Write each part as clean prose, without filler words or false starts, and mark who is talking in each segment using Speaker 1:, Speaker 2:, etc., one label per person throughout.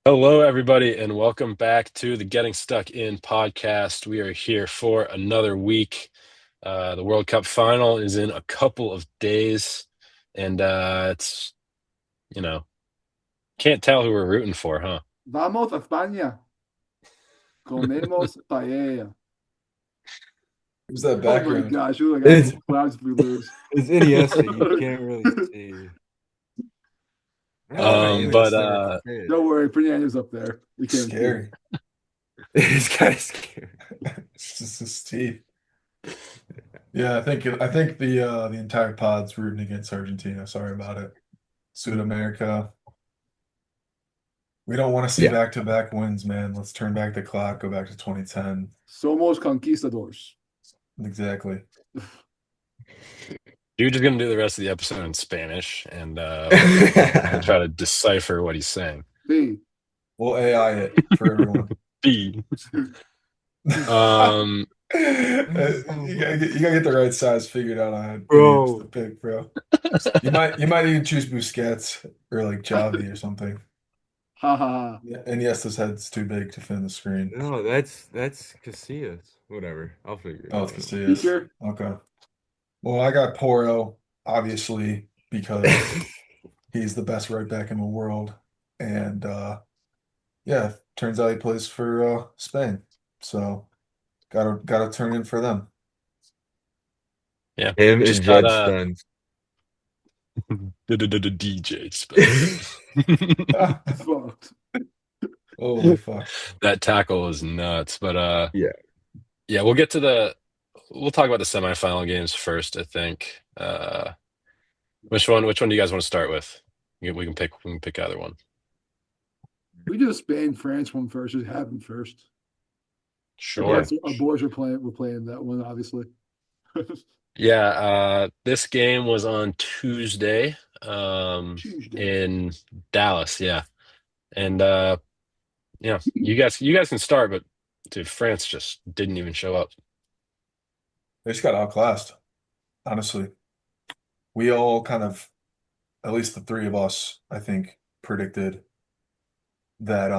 Speaker 1: Hello, everybody, and welcome back to the Getting Stuck In podcast. We are here for another week. The World Cup final is in a couple of days, and it's, you know, can't tell who we're rooting for, huh?
Speaker 2: Vamos a España. Comemos paella.
Speaker 3: Who's that
Speaker 2: Oh my
Speaker 3: background?
Speaker 2: gosh, we look like
Speaker 4: It's
Speaker 2: absolute clowns if we lose.
Speaker 4: it's Iniesta. You can't really see. I don't know
Speaker 3: Oh,
Speaker 4: why
Speaker 1: But
Speaker 4: Iniesta never fit.
Speaker 2: Don't worry, Fernando's up there. We can't see him.
Speaker 3: scary.
Speaker 4: It's kind of scary.
Speaker 3: It's just his teeth. Yeah, I think the entire pod's rooting against Argentina. Sorry about it. Sudamerica. We don't want to see
Speaker 4: Yeah.
Speaker 3: back-to-back wins, man. Let's turn back the clock, go back to 2010.
Speaker 2: Somos conquistadors.
Speaker 3: Exactly.
Speaker 1: you're just gonna do the rest of the episode in Spanish, and we'll try to decipher what he's saying.
Speaker 2: B.
Speaker 3: We'll AI it for everyone.
Speaker 1: B. Um,
Speaker 3: You gotta get the right size figured out on
Speaker 4: Bro.
Speaker 3: the pick, bro. You might even choose Busquets or like Javi or something.
Speaker 2: Ha ha ha.
Speaker 3: Yeah, and yes, this head's too big to fit in the screen.
Speaker 4: No, that's Casillas. Whatever. I'll figure it
Speaker 3: Oh, it's
Speaker 4: out.
Speaker 3: Casillas.
Speaker 2: Teacher.
Speaker 3: Okay. Well, I got Poro, obviously, because he's the best right back in the world. And yeah, turns out he plays for Spain. So gotta turn in for them.
Speaker 1: yeah,
Speaker 4: Him
Speaker 1: we
Speaker 4: and
Speaker 1: just got
Speaker 4: Jed Spence.
Speaker 1: DJ Spence.
Speaker 2: Fucked.
Speaker 3: Holy fuck.
Speaker 1: That tackle was nuts, but
Speaker 4: Yeah.
Speaker 1: yeah, we'll talk about the semifinal games first, I think. Which one do you guys want to start with? We can pick either one.
Speaker 2: We do Spain France one first. Just have them first.
Speaker 1: Sure.
Speaker 2: Our boys are playing. We're playing that one, obviously.
Speaker 1: Yeah, this game was on Tuesday,
Speaker 2: Tuesday.
Speaker 1: in Dallas, yeah. And yeah, you guys can start, but dude, France just didn't even show up.
Speaker 3: They just got outclassed, honestly. We all kind of, at least the three of us, I think, predicted that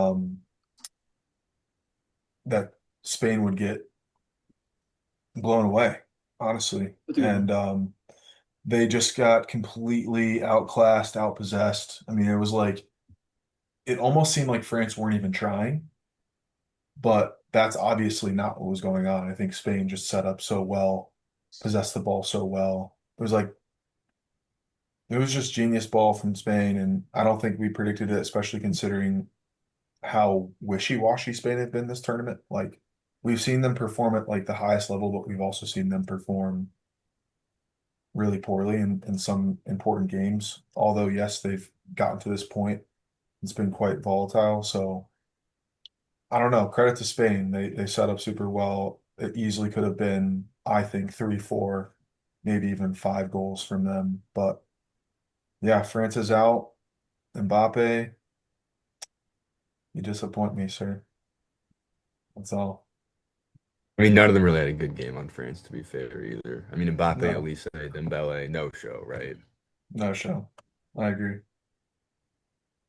Speaker 3: that Spain would get blown away, honestly.
Speaker 2: That's a good one.
Speaker 3: And they just got completely outclassed, outpossessed. I mean, it was like it almost seemed like France weren't even trying, but that's obviously not what was going on. I think Spain just set up so well, possessed the ball so well. It was just genius ball from Spain, and I don't think we predicted it, especially considering how wishy-washy Spain had been this tournament. Like we've seen them perform at like the highest level, but we've also seen them perform really poorly in some important games. Although, yes, they've gotten to this point. It's been quite volatile. So I don't know. Credit to Spain. They set up super well. It easily could have been, I think, three, four, maybe even five goals from them. But yeah, France is out. Mbappe, you disappoint me, sir. That's all.
Speaker 4: I mean, none of them really had a good game on France, to be fair, either. I mean, Mbappe,
Speaker 3: No,
Speaker 4: Elise, Dembele, no show, right?
Speaker 3: no show. I agree.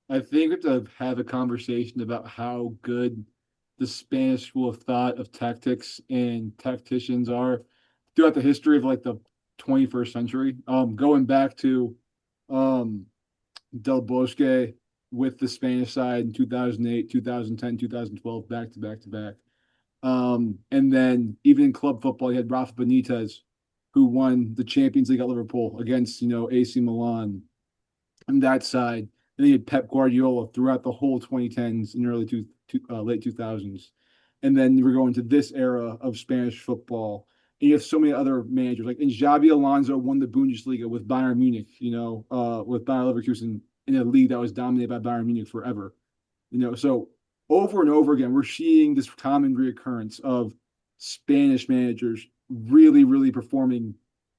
Speaker 2: I think we have to have a conversation about how good the Spanish school of thought of tactics and tacticians are throughout the history of like the 21st century. Going back to um Del Bosque with the Spanish side in 2008, 2010, 2012, back to back to back. And then even in club football, you had Rafa Benitez, who won the Champions League at Liverpool against, AC Milan on that side. Then you had Pep Guardiola throughout the whole 2010s and late 2000s. And then we're going to this era of Spanish football. And you have so many other managers, like and Xabi Alonso won the Bundesliga with Bayern Munich, with Bayern Leverkusen in a league that was dominated by Bayern Munich forever. So over and over again, we're seeing this common reoccurrence of Spanish managers really, really performing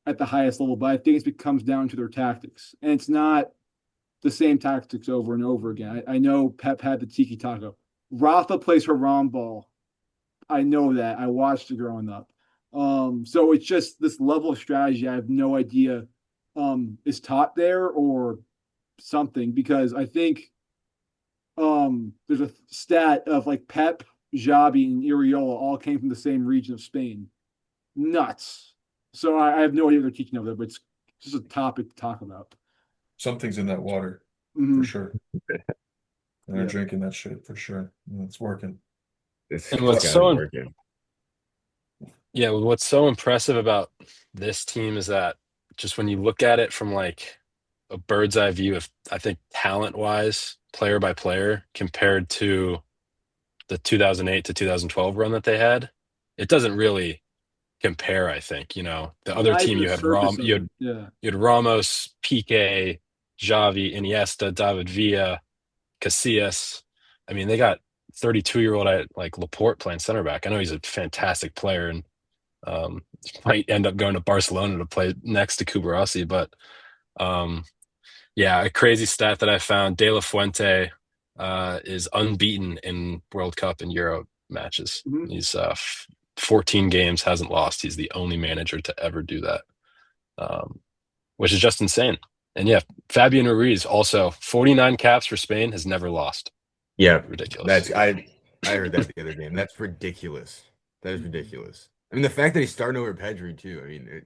Speaker 2: at the highest level. But I think it comes down to their tactics. And it's not the same tactics over and over again. I know Pep had the tiki taka. Rafa plays Haram ball. I know that. I watched it growing up. So it's just this level of strategy. I have no idea is taught there or something because I think there's a stat of like Pep, Xavi, and Iriola all came from the same region of Spain. Nuts. So I have no idea what they're teaching over there, but it's just a topic to talk about.
Speaker 3: Something's in that water for
Speaker 2: Mm-hmm.
Speaker 3: sure. And they're
Speaker 2: Yeah.
Speaker 3: drinking that shit for sure. And it's working.
Speaker 1: And
Speaker 4: It's gotta be working.
Speaker 1: what's so impressive about this team is that just when you look at it from like a bird's eye view of, I think, talent wise, player by player, compared to the 2008 to 2012 run that they had, it doesn't really compare. I think, the other
Speaker 2: Not
Speaker 1: team,
Speaker 2: even the surface of it. Yeah.
Speaker 1: you had Ramos, Piqué, Xavi, Iniesta, David Villa, Casillas. I mean, they got 32-year-old like Laporte playing center back. I know he's a fantastic player and might end up going to Barcelona to play next to Kubarasi, but um, yeah, a crazy stat that I found: De La Fuente is unbeaten in World Cup and Euro matches.
Speaker 2: Mm-hmm.
Speaker 1: He's 14 games, hasn't lost. He's the only manager to ever do that, um, which is just insane. And yeah, Fabian Ruiz also 49 caps for Spain, has never lost.
Speaker 4: Yeah,
Speaker 1: Ridiculous.
Speaker 4: I heard that the other game. That's ridiculous. That is ridiculous. I mean, the fact that he's starting over Pedri too. I mean,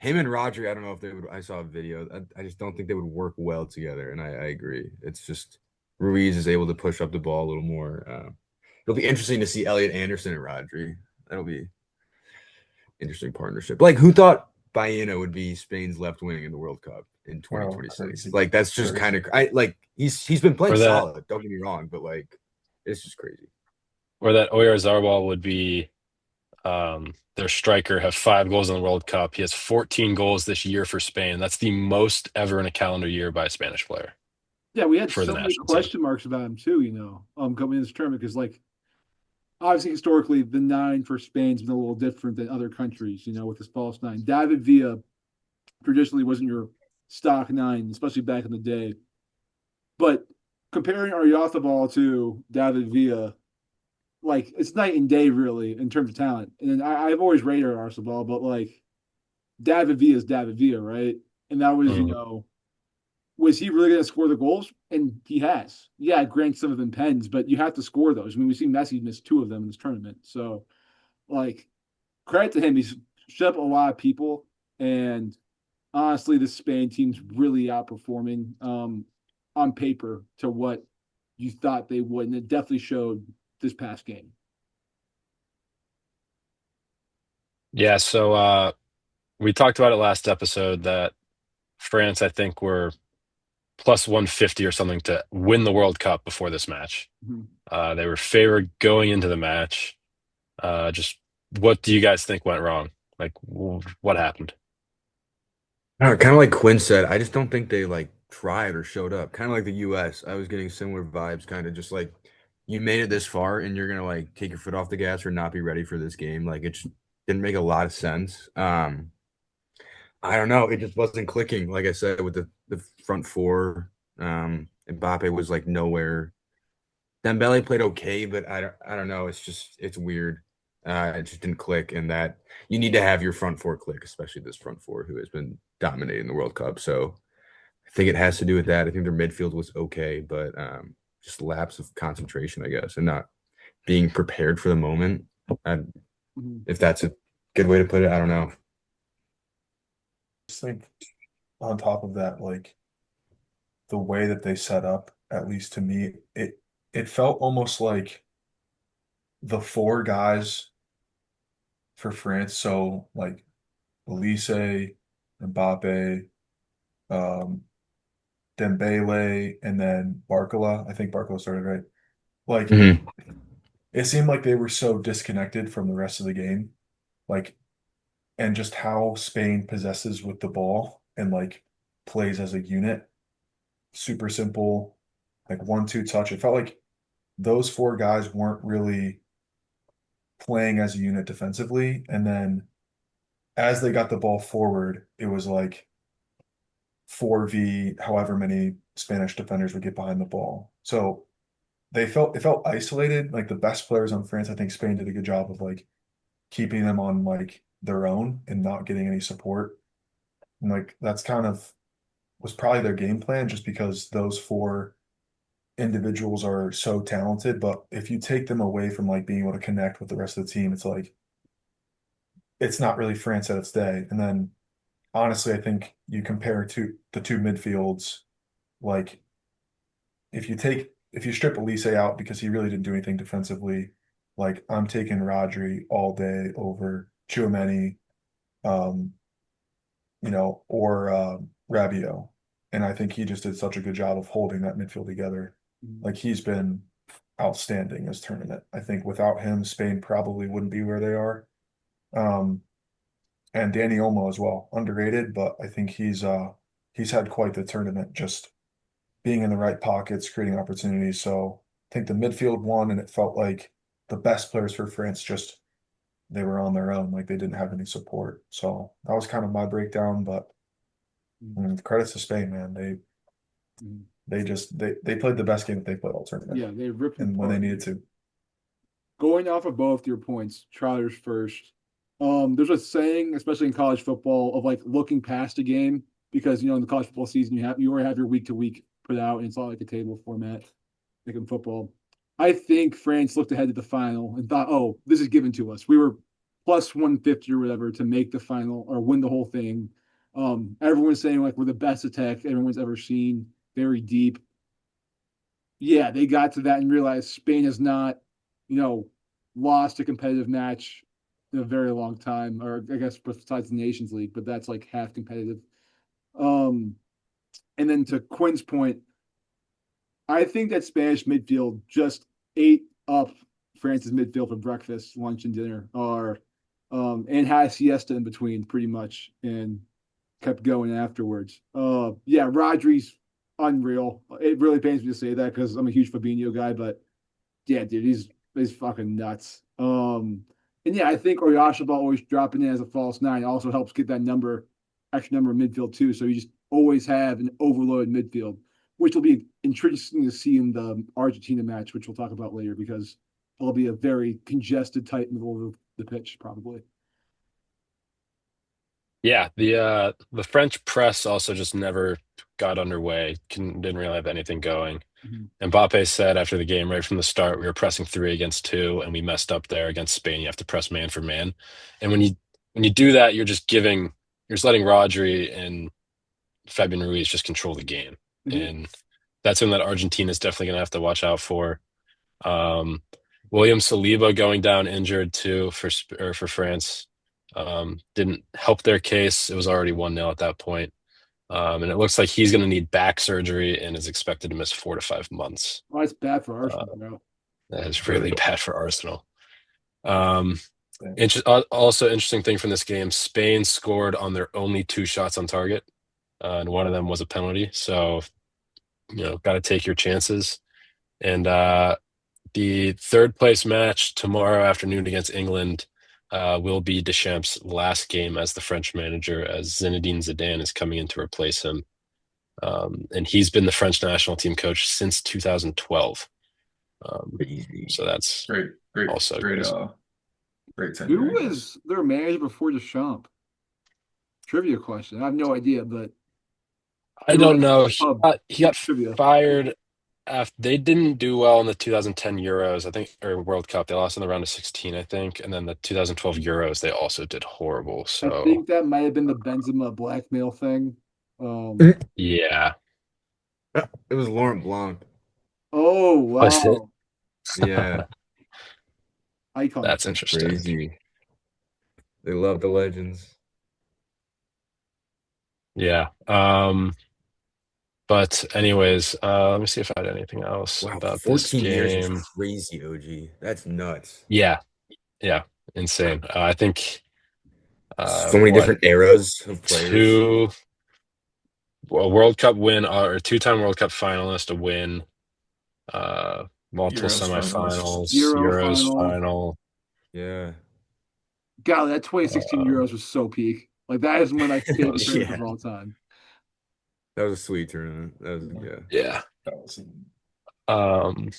Speaker 4: him and Rodri. I don't know if they would. I saw a video. I just don't think they would work well together. And I agree. It's just Ruiz is able to push up the ball a little more. It'll be interesting to see Elliot Anderson and Rodri. That'll be interesting partnership. Like, who thought Baena would be Spain's left wing in the World Cup in
Speaker 3: Oh,
Speaker 4: 2026?
Speaker 3: crazy.
Speaker 4: Like, that's just
Speaker 3: Crazy.
Speaker 4: kind of like he's been playing
Speaker 1: Or that
Speaker 4: solid. Don't get me wrong, but like it's just crazy.
Speaker 1: or that Oyarzabal would be their striker, have 5 goals in the World Cup. He has 14 goals this year for Spain. That's the most ever in a calendar year by a Spanish player
Speaker 2: Yeah, we had
Speaker 1: for the
Speaker 2: so many
Speaker 1: national team.
Speaker 2: question marks about him too, coming in this tournament because like obviously historically the nine for Spain's been a little different than other countries, with this false nine. David Villa traditionally wasn't your stock nine, especially back in the day. But comparing Aryabal to David Villa, like it's night and day really in terms of talent. And I've always rated Aryabal, but like David Villa is David Villa, right? And that was,
Speaker 1: Mhm.
Speaker 2: was he really going to score the goals? And he has. Yeah, granted some of them pens, but you have to score those. I mean, we've seen Messi miss 2 of them in this tournament. So, like, credit to him. He's shut up a lot of people. And honestly, the Spain team's really outperforming on paper to what you thought they would. And it definitely showed this past game.
Speaker 1: Yeah, so we talked about it last episode that France, I think, were plus 150 or something to win the World Cup before this match.
Speaker 2: Mm-hmm.
Speaker 1: They were favored going into the match. Just what do you guys think went wrong? Like, what happened?
Speaker 4: Kind of like Quinn said, I just don't think they like tried or showed up. Kind of like the U.S. I was getting similar vibes, kind of just like you made it this far and you're gonna like take your foot off the gas or not be ready for this game. Like it just didn't make a lot of sense. I don't know. It just wasn't clicking. Like I said, with the front four, Mbappe was like nowhere. Dembele played okay, but I don't know. It's weird. It just didn't click, and that you need to have your front four click, especially this front four who has been dominating the World Cup. So I think it has to do with that. I think their midfield was okay, but just lapse of concentration, I guess, and not being prepared for the moment. And
Speaker 2: Mm-hmm.
Speaker 4: if that's a good way to put it, I don't know.
Speaker 3: Just think on top of that, like the way that they set up, at least to me, it felt almost like the 4 guys for France. So like Elise, Mbappe, um, Dembele, and then Barcola. I think Barcola started right. Like
Speaker 4: Mhm.
Speaker 3: it seemed like they were so disconnected from the rest of the game. Like and just how Spain possesses with the ball and like plays as a unit. Super simple, like 1-2 touch. It felt like those 4 guys weren't really playing as a unit defensively. And then as they got the ball forward, it was like 4v however many Spanish defenders would get behind the ball. So it felt isolated. Like the best players on France, I think Spain did a good job of like keeping them on like their own and not getting any support. And like that's kind of was probably their game plan just because those 4 individuals are so talented, but if you take them away from like being able to connect with the rest of the team, it's like it's not really France at its day. And then honestly, I think you compare to the two midfields, like if you strip Elise out because he really didn't do anything defensively, like I'm taking Rodri all day over Tchouaméni, um, or Rabiot. And I think he just did such a good job of holding that midfield together.
Speaker 2: Mhm.
Speaker 3: Like he's been outstanding this tournament. I think without him, Spain probably wouldn't be where they are. Um, and Danny Olmo as well, underrated, but I think he's had quite the tournament just being in the right pockets, creating opportunities. So I think the midfield won, and it felt like the best players for France just they were on their own, like they didn't have any support. So that was kind of my breakdown. But credits to Spain, man.
Speaker 2: Mhm.
Speaker 3: They played the best game that they played all tournament,
Speaker 2: Yeah, they ripped them
Speaker 3: and when they
Speaker 2: apart.
Speaker 3: needed to.
Speaker 2: Going off of both your points, Trotters first. There's a saying, especially in college football, of like looking past a game because in the college football season you already have your week to week put out, and it's all like a table format, like in football. I think France looked ahead to the final and thought, "Oh, this is given to us. We were plus 150 or whatever to make the final or win the whole thing." Everyone's saying like we're the best attack everyone's ever seen, very deep. Yeah, they got to that and realized Spain has not, you know, lost a competitive match in a very long time, or I guess besides the Nations League, but that's like half competitive. Um, and then to Quinn's point, I think that Spanish midfield just ate up France's midfield for breakfast, lunch, and dinner, or and had a siesta in between, pretty much, and kept going afterwards. Yeah, Rodri's unreal. It really pains me to say that because I'm a huge Fabinho guy, but yeah, dude, he's fucking nuts. And yeah, I think Oyashabal always dropping in as a false nine also helps get that extra number of midfield too. So you just always have an overloaded midfield, which will be interesting to see in the Argentina match, which we'll talk about later because it'll be a very congested, tight middle of the pitch probably.
Speaker 1: Yeah, the French press also just never got underway. Didn't really have anything going.
Speaker 2: Mhm.
Speaker 1: Mbappe said after the game, right from the start, we were pressing 3 against 2, and we messed up there against Spain. You have to press man for man, and when you do that, you're just letting Rodri and Fabian Ruiz just control the game,
Speaker 2: Mhm.
Speaker 1: and that's something that Argentina is definitely going to have to watch out for. Um, William Saliba going down injured too for France didn't help their case. It was already 1-0 at that point. And it looks like he's going to need back surgery and is expected to miss 4 to 5 months.
Speaker 2: Oh, it's bad for
Speaker 1: Uh,
Speaker 2: Arsenal, bro.
Speaker 1: that is really bad for Arsenal. Um,
Speaker 3: Yeah.
Speaker 1: Also, interesting thing from this game: Spain scored on their only 2 shots on target, and one of them was a penalty. So, got to take your chances. And the third place match tomorrow afternoon against England will be Deschamps' last game as the French manager, as Zinedine Zidane is coming in to replace him. And he's been the French national team coach since 2012.
Speaker 4: Crazy.
Speaker 1: So that's
Speaker 3: Great, great,
Speaker 1: also
Speaker 3: great,
Speaker 1: crazy.
Speaker 3: great
Speaker 2: Who
Speaker 3: tenure, I guess.
Speaker 2: was their manager before Deschamps? Trivia question. I have no idea, but
Speaker 1: I
Speaker 2: maybe we'll
Speaker 1: don't
Speaker 2: have
Speaker 1: know.
Speaker 2: pub
Speaker 1: He got
Speaker 2: trivia.
Speaker 1: fired after they didn't do well in the 2010 Euros, I think, or World Cup. They lost in the round of 16, I think, and then the 2012 Euros they also did horrible.
Speaker 2: I
Speaker 1: So
Speaker 2: think that might have been the Benzema blackmail thing. Um,
Speaker 4: It
Speaker 1: yeah,
Speaker 4: was Laurent Blanc.
Speaker 2: oh
Speaker 1: was it?
Speaker 2: wow,
Speaker 4: Yeah,
Speaker 2: icon.
Speaker 1: That's interesting.
Speaker 4: crazy. They love the legends.
Speaker 1: Yeah. But anyways, let me see if I had anything else
Speaker 4: Wow,
Speaker 1: about this
Speaker 4: 14 years is
Speaker 1: game.
Speaker 4: crazy, OG. That's nuts.
Speaker 1: Yeah, yeah, insane. I think
Speaker 4: So many
Speaker 1: what
Speaker 4: different eras of players.
Speaker 1: two a World Cup win or two-time World Cup finalist, a win, multiple
Speaker 3: Euros finalists.
Speaker 1: semifinals,
Speaker 2: Euro
Speaker 1: Euros
Speaker 2: final.
Speaker 1: final.
Speaker 4: Yeah.
Speaker 2: God, that 2016
Speaker 1: Uh,
Speaker 2: Euros was so peak. Like that is one of my
Speaker 1: it
Speaker 2: favorite
Speaker 1: was,
Speaker 2: tournaments of
Speaker 4: Yeah.
Speaker 2: all time.
Speaker 4: That was a sweet tournament. That was,
Speaker 3: Yeah,
Speaker 4: yeah.
Speaker 1: yeah.
Speaker 3: that was
Speaker 1: Um,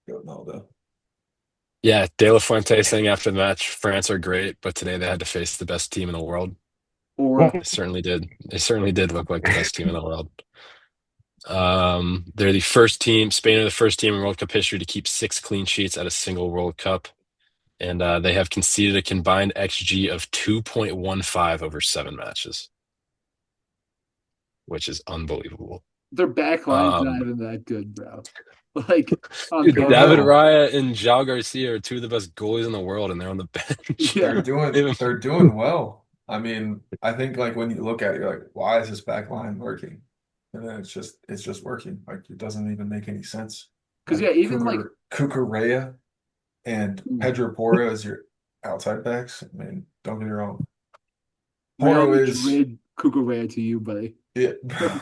Speaker 3: Ronaldo.
Speaker 1: yeah, De La Fuente saying after the match, France are great, but today they had to face the best team in the world.
Speaker 2: Or
Speaker 1: They certainly did. They certainly did look like the best team in the world. They're the first team, Spain are the first team in World Cup history to keep 6 clean sheets at a single World Cup. And they have conceded a combined XG of 2.15 over 7 matches, which is unbelievable.
Speaker 2: Their back line's not
Speaker 1: Um,
Speaker 2: even that good, bro. Like on
Speaker 1: Dude,
Speaker 3: Don't
Speaker 1: David
Speaker 3: know.
Speaker 2: paper.
Speaker 1: Raya and João Garcia are two of the best goalies in the world, and they're on the bench.
Speaker 2: Yeah.
Speaker 3: They're doing well. I mean, I think like when you look at it, you're like, why is this back line working? And then it's just working. Like it doesn't even make any sense.
Speaker 2: Because
Speaker 3: Like
Speaker 2: yeah, even like
Speaker 3: Cucurella and Pedro Porro as your outside backs. I mean, don't get me wrong.
Speaker 2: Real
Speaker 3: Porro is
Speaker 2: Madrid Cucurella to you, buddy.
Speaker 3: it, bro.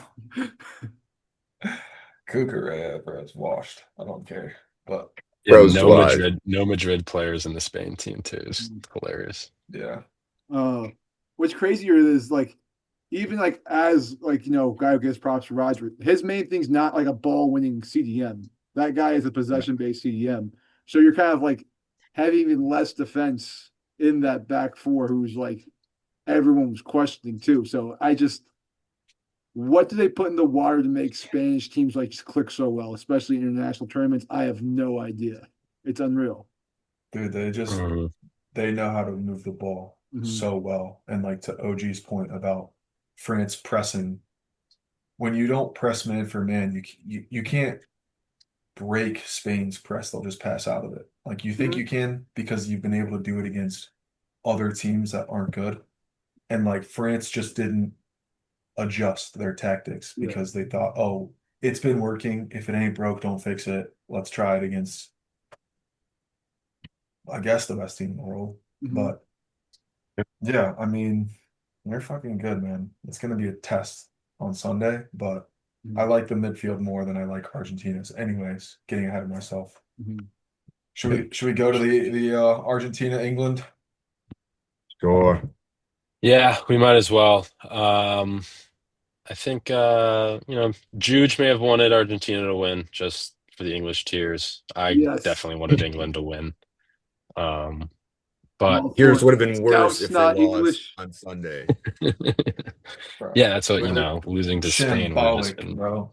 Speaker 3: Cucurella, bro, is washed. I don't care. But
Speaker 1: Yeah,
Speaker 4: Bro's washed.
Speaker 1: No Madrid players in the Spain team too. It's hilarious.
Speaker 3: yeah,
Speaker 2: What's crazier is like even like as like guy who gets props for Roger, his main thing's not like a ball winning CDM. That guy is a possession based CDM. So you're kind of like having even less defense in that back four who's like everyone was questioning too. So what do they put in the water to make Spanish teams like just click so well, especially in international tournaments? I have no idea. It's unreal.
Speaker 3: dude,
Speaker 1: Mhm.
Speaker 3: they know how to move the ball
Speaker 2: Mm-hmm.
Speaker 3: so well. And like to OG's point about France pressing, when you don't press man for man, you can't break Spain's press. They'll just pass out of it. Like you think
Speaker 2: Mm-hmm.
Speaker 3: you can because you've been able to do it against other teams that aren't good. And like France just didn't adjust their tactics
Speaker 2: Yeah.
Speaker 3: because they thought, oh, it's been working. If it ain't broke, don't fix it. Let's try it against, I guess, the best team in the world.
Speaker 2: Mm-hmm.
Speaker 3: But yeah, I mean, they're fucking good, man. It's going to be a test on Sunday, but I
Speaker 2: Mm-hmm.
Speaker 3: like the midfield more than I like Argentina's. Anyways, getting ahead of myself.
Speaker 2: Mm-hmm.
Speaker 3: Should we go to the Argentina England?
Speaker 4: Sure.
Speaker 1: Yeah, we might as well. I think Juge may have wanted Argentina to win just for the English tears. I
Speaker 2: Yes.
Speaker 1: definitely wanted England to win. Um,
Speaker 2: I'm
Speaker 1: but
Speaker 2: all
Speaker 4: Here's
Speaker 2: for
Speaker 4: would have been worse
Speaker 2: Scouts
Speaker 4: if they
Speaker 2: not
Speaker 4: lost
Speaker 2: English.
Speaker 4: on Sunday.
Speaker 3: Bro,
Speaker 1: yeah, that's what
Speaker 3: we're
Speaker 1: losing to Spain would have just
Speaker 3: shambolic,
Speaker 1: been.
Speaker 3: bro.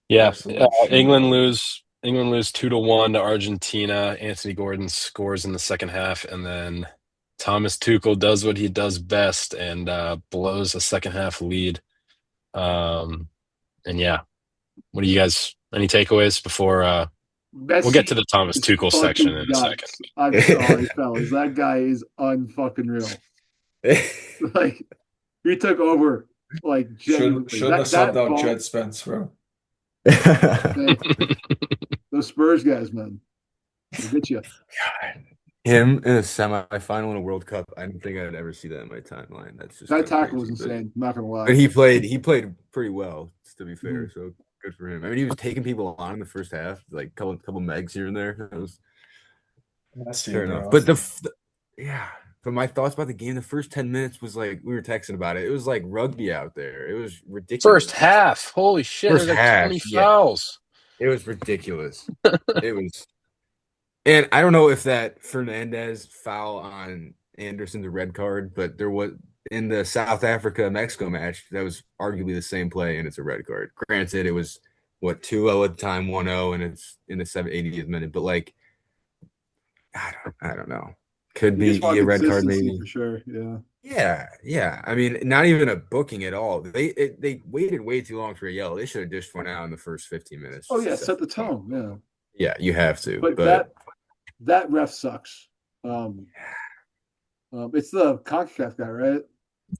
Speaker 1: Yeah,
Speaker 3: Absolute
Speaker 1: England
Speaker 3: shambolic.
Speaker 1: lose. England lose 2-1 to Argentina. Anthony Gordon scores in the second half, and then Thomas Tuchel does what he does best and blows a second half lead. Um, and yeah, what do you guys? Any takeaways before we'll get to
Speaker 2: Messi
Speaker 1: the Thomas
Speaker 2: is
Speaker 1: Tuchel section in
Speaker 2: fucking
Speaker 1: a second?
Speaker 2: nuts. I'm sorry, fellas. That guy is unfucking real. Like he took over, like genuinely.
Speaker 3: Shouldn't have
Speaker 2: That
Speaker 3: subbed out
Speaker 2: ball,
Speaker 3: Jed Spence, bro.
Speaker 2: hey, those Spurs guys, man, they'll get you.
Speaker 4: Him in a semifinal in a World Cup. I don't think I'd ever see that in my timeline. That's just
Speaker 2: That
Speaker 4: kind of
Speaker 2: tackle was
Speaker 4: crazy.
Speaker 2: insane. I'm not gonna lie.
Speaker 4: But he played pretty well, to be fair.
Speaker 2: Mhm.
Speaker 4: So good for him. I mean, he was taking people on in the first half, like couple megs here and there. That was
Speaker 3: Messi,
Speaker 4: fair enough.
Speaker 3: bro.
Speaker 4: But yeah. But my thoughts about the game, the first 10 minutes was like we were texting about it. It was like rugby out there. It was
Speaker 1: First
Speaker 4: ridiculous.
Speaker 1: half, holy shit!
Speaker 4: First
Speaker 1: There's like
Speaker 4: half,
Speaker 1: 20
Speaker 4: yeah.
Speaker 1: fouls.
Speaker 4: It was ridiculous. It was, and I don't know if that Fernandez foul on Anderson's a red card, but there was in the South Africa Mexico match that was arguably the same play, and it's a red card. Granted, it was what 2-0 at the time, 1-0, and it's in the 80th minute. But like, I don't know. Could
Speaker 2: You just
Speaker 4: be
Speaker 2: want
Speaker 4: a red card,
Speaker 2: consistency for
Speaker 4: maybe.
Speaker 2: sure. Yeah.
Speaker 4: Yeah. I mean, not even a booking at all. They waited way too long for a yellow. They should have just went out in the first 15 minutes
Speaker 2: Oh
Speaker 4: just to
Speaker 2: yeah,
Speaker 4: set
Speaker 2: set
Speaker 4: the
Speaker 2: the
Speaker 4: tone.
Speaker 2: tone. Yeah.
Speaker 4: Yeah, you have to.
Speaker 2: But
Speaker 4: But
Speaker 2: that ref sucks. It's the CONCACAF guy, right?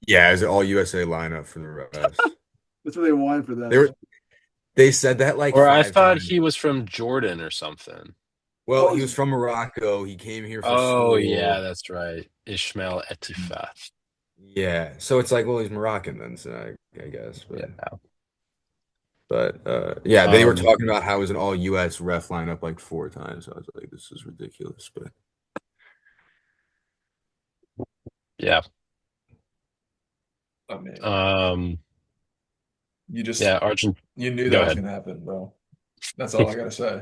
Speaker 4: yeah, it's an all USA lineup for the rest.
Speaker 2: That's what they wanted for
Speaker 4: They
Speaker 2: that.
Speaker 4: were they said that like
Speaker 1: Or I
Speaker 4: five
Speaker 1: thought
Speaker 4: times.
Speaker 1: he was from Jordan or something.
Speaker 4: Well,
Speaker 2: Well,
Speaker 4: he was from Morocco. He came here for
Speaker 1: Oh yeah,
Speaker 4: school.
Speaker 1: that's right. Ishmael Etifat.
Speaker 4: Yeah, so it's like, well, he's Moroccan then, so I guess.
Speaker 1: Yeah.
Speaker 4: But yeah, they were
Speaker 1: Um,
Speaker 4: talking about how it was an all US ref lineup like 4 times. So I was like, this is ridiculous. But
Speaker 1: yeah.
Speaker 3: I mean,
Speaker 1: Um,
Speaker 3: you just
Speaker 1: yeah, Argent.
Speaker 3: you knew
Speaker 1: Go
Speaker 3: that was
Speaker 1: ahead.
Speaker 3: gonna happen, bro. That's all I gotta say.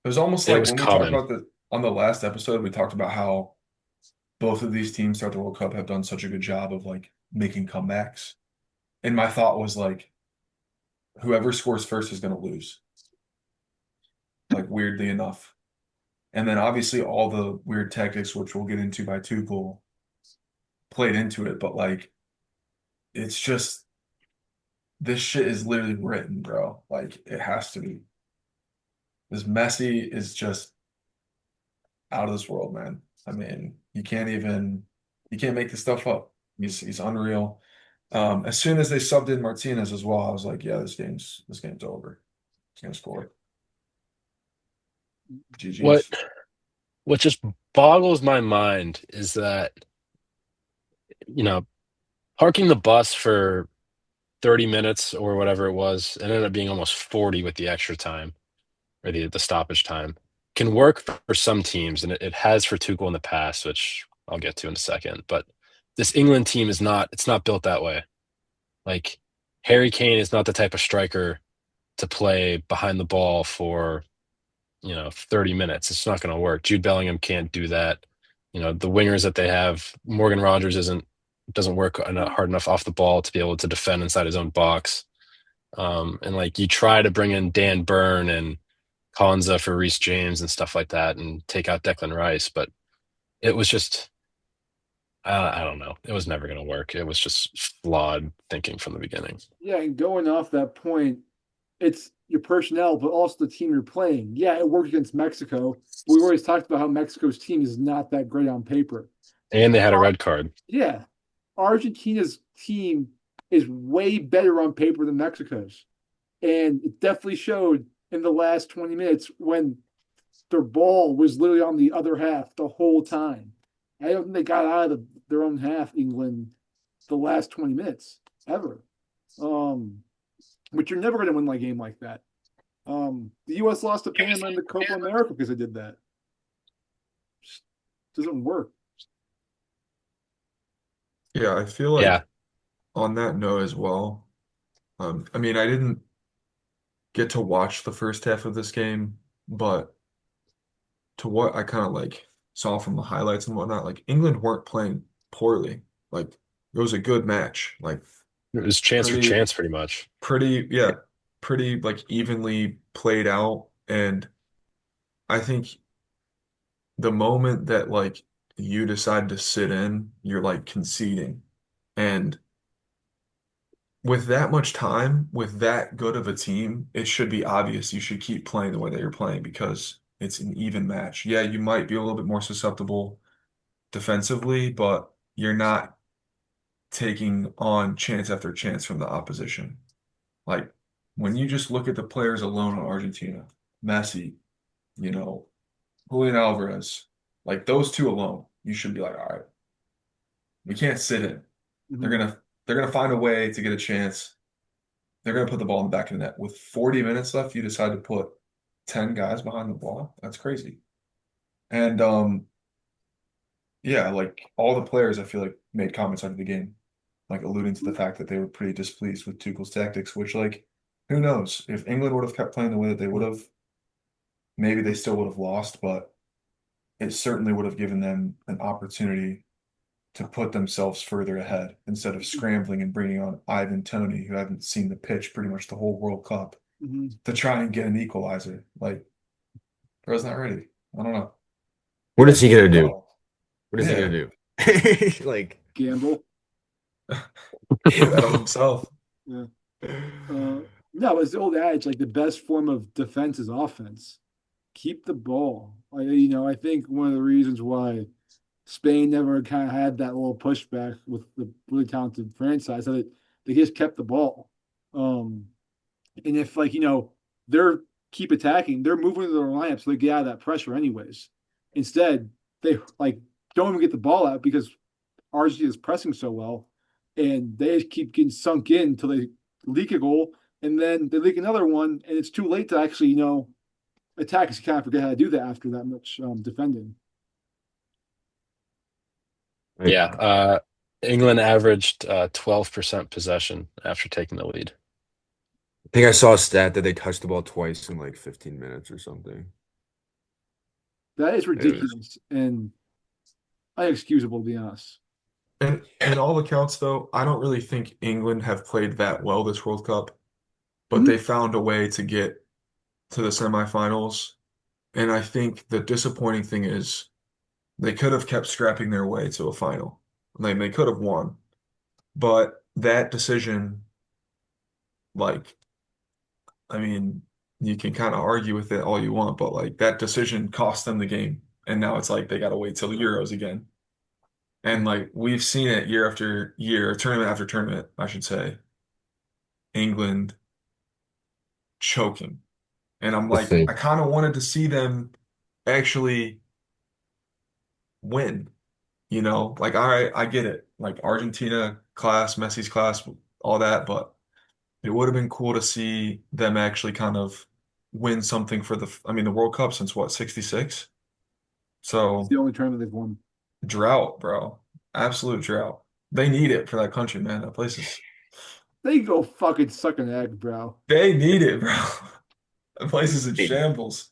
Speaker 3: It was almost
Speaker 1: It
Speaker 3: like
Speaker 1: was
Speaker 3: when we talked
Speaker 1: coming.
Speaker 3: about on the last episode, we talked about how both of these teams throughout the World Cup have done such a good job of like making comebacks. And my thought was like, whoever scores first is going to lose, like weirdly enough. And then obviously all the weird tactics, which we'll get into by Tuchel, played into it. But like, it's just this shit is literally written, bro. Like it has to be. This Messi is just out of this world, man. I mean, you can't make this stuff up. He's unreal. As soon as they subbed in Martinez as well, I was like, yeah, this game's over. He's gonna score.
Speaker 1: What
Speaker 3: GG's.
Speaker 1: what just boggles my mind is that, you know, parking the bus for 30 minutes or whatever it was, it ended up being almost 40 with the extra time or the stoppage time, can work for some teams, and it has for Tuchel in the past, which I'll get to in a second. But this England team is not, it's not built that way. Like Harry Kane is not the type of striker to play behind the ball for, 30 minutes. It's not going to work. Jude Bellingham can't do that. The wingers that they have, Morgan Rogers doesn't work hard enough off the ball to be able to defend inside his own box. And like you try to bring in Dan Burn and Konza for Reece James and stuff like that and take out Declan Rice, but it was just I don't know. It was never going to work. It was just flawed thinking from the beginning.
Speaker 2: Yeah, and going off that point, it's your personnel, but also the team you're playing. Yeah, it worked against Mexico. We've always talked about how Mexico's team is not that great on paper.
Speaker 1: And they had a red card.
Speaker 2: Yeah, Argentina's team is way better on paper than Mexico's. And it definitely showed in the last 20 minutes when their ball was literally on the other half the whole time. I don't think they got out of their own half, England, the last 20 minutes ever. Um, but you're never going to win like game like that. The U.S. lost to Panama in the Copa America because they did that. Just doesn't work.
Speaker 3: Yeah, I feel
Speaker 1: Yeah.
Speaker 3: like on that note as well. I mean, I didn't get to watch the first half of this game, but to what I kind of like saw from the highlights and whatnot, like England weren't playing poorly. Like it was a good match. Like
Speaker 1: It was chance for
Speaker 3: pretty,
Speaker 1: chance pretty much.
Speaker 3: yeah, pretty like evenly played out. And I think the moment that like you decide to sit in, you're like conceding. And with that much time, with that good of a team, it should be obvious you should keep playing the way that you're playing because it's an even match. Yeah, you might be a little bit more susceptible defensively, but you're not taking on chance after chance from the opposition. Like when you just look at the players alone on Argentina, Messi, you know, Julian Alvarez, like those two alone, you should be like, all right, we can't sit in. They're
Speaker 2: Mhm.
Speaker 3: gonna they're gonna find a way to get a chance. They're gonna put the ball in the back of the net. With 40 minutes left, you decide to put 10 guys behind the ball. That's crazy. And yeah, like all the players I feel like made comments after the game, like alluding to the fact that they were pretty displeased with Tuchel's tactics, which like who knows? If England would have kept playing the way that they would have, maybe they still would have lost, but it certainly would have given them an opportunity to put themselves further ahead instead of scrambling and bringing on Ivan Toney, who hadn't seen the pitch pretty much the whole World Cup,
Speaker 2: Mhm.
Speaker 3: to try and get an equalizer. Like, bro's not ready. I don't know. He
Speaker 4: What is
Speaker 3: wants
Speaker 4: he
Speaker 3: to play
Speaker 4: gonna do?
Speaker 3: well.
Speaker 4: What is he gonna
Speaker 3: Yeah,
Speaker 4: do? Like,
Speaker 2: Gamble.
Speaker 3: bet on himself.
Speaker 2: Yeah. No, it's the old adage like the best form of defense is offense. Keep the ball. I think one of the reasons why Spain never kind of had that little pushback with the really talented franchise that they just kept the ball. Um, and if they're keep attacking, they're moving to their lineup so they get out of that pressure anyways. Instead, they like don't even get the ball out because Argentina is pressing so well, and they just keep getting sunk in until they leak a goal, and then they leak another one, and it's too late to actually attack because you kind of forget how to do that after that much defending.
Speaker 1: Yeah.
Speaker 4: like
Speaker 1: England averaged 12% possession after taking the lead.
Speaker 4: I think I saw a stat that they touched the ball twice in like 15 minutes or something.
Speaker 2: That is
Speaker 4: It was
Speaker 2: ridiculous and unexcusable to be honest.
Speaker 3: And in all accounts, though, I don't really think England have played that well this World Cup, but
Speaker 2: Mhm.
Speaker 3: they found a way to get to the semifinals. And I think the disappointing thing is they could have kept scrapping their way to a final. Like they could have won. But that decision, like, I mean, you can kind of argue with it all you want, but like that decision cost them the game. And now it's like they got to wait till the Euros again. And like we've seen it year after year, tournament after tournament, I should say, England choking. And I'm
Speaker 4: The
Speaker 3: like,
Speaker 4: thing.
Speaker 3: I kind of wanted to see them actually win, you know? Like, all right, I get it. Like Argentina class, Messi's class, all that, but it would have been cool to see them actually kind of win something for I mean, the World Cup since what, 66?
Speaker 2: It's
Speaker 3: So
Speaker 2: the only tournament they've won.
Speaker 3: drought, bro. Absolute drought. They need it for that country, man. That place is,
Speaker 2: They go fucking suck an egg, bro.
Speaker 3: they need it, bro. That place is in shambles.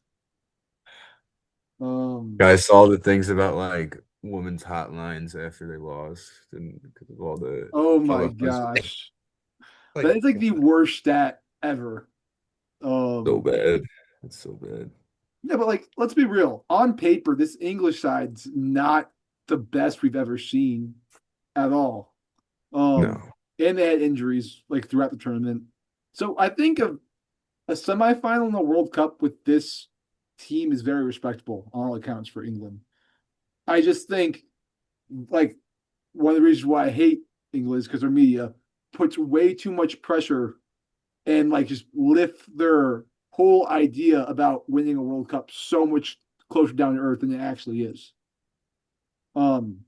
Speaker 2: Um,
Speaker 4: Guys saw the things about like women's hotlines after they lost and because of all the
Speaker 2: oh
Speaker 4: all
Speaker 2: my
Speaker 4: the buzz.
Speaker 2: gosh.
Speaker 4: Like,
Speaker 2: That is like the worst stat ever.
Speaker 4: so
Speaker 2: Um,
Speaker 4: bad. It's so bad.
Speaker 2: yeah, but like, let's be real. On paper, this English side's not the best we've ever seen at all. Um,
Speaker 4: No.
Speaker 2: and they had injuries like throughout the tournament. So I think of a semifinal in the World Cup with this team is very respectable on all accounts for England. I just think like one of the reasons why I hate England is because their media puts way too much pressure and like just lift their whole idea about winning a World Cup so much closer down to earth than it actually is. Um,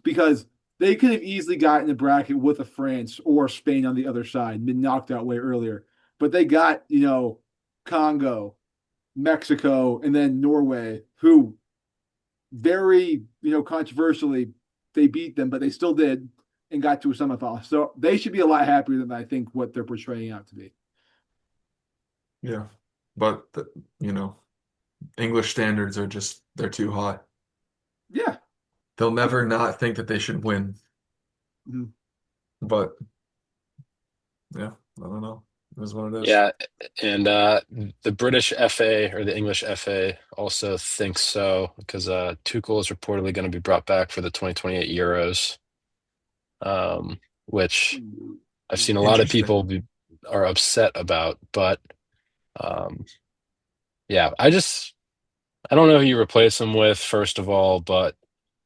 Speaker 2: because they could have easily gotten a bracket with a France or Spain on the other side, been knocked out way earlier. But they got, Congo, Mexico, and then Norway, who very, controversially, they beat them, but they still did and got to a semifinal. So they should be a lot happier than I think what they're portraying out to be.
Speaker 3: Yeah. But, you know, English standards are just, they're too high.
Speaker 2: Yeah.
Speaker 3: They'll never not think that they should win.
Speaker 2: Mhm.
Speaker 3: But yeah, I don't know. It is what it is.
Speaker 1: Yeah, and the British FA or the English FA also thinks so because Tuchel is reportedly going to be brought back for the 2028 Euros, which I've seen a lot of
Speaker 3: Interesting.
Speaker 1: people are upset about. But um, yeah, I don't know who you replace him with, first of all, but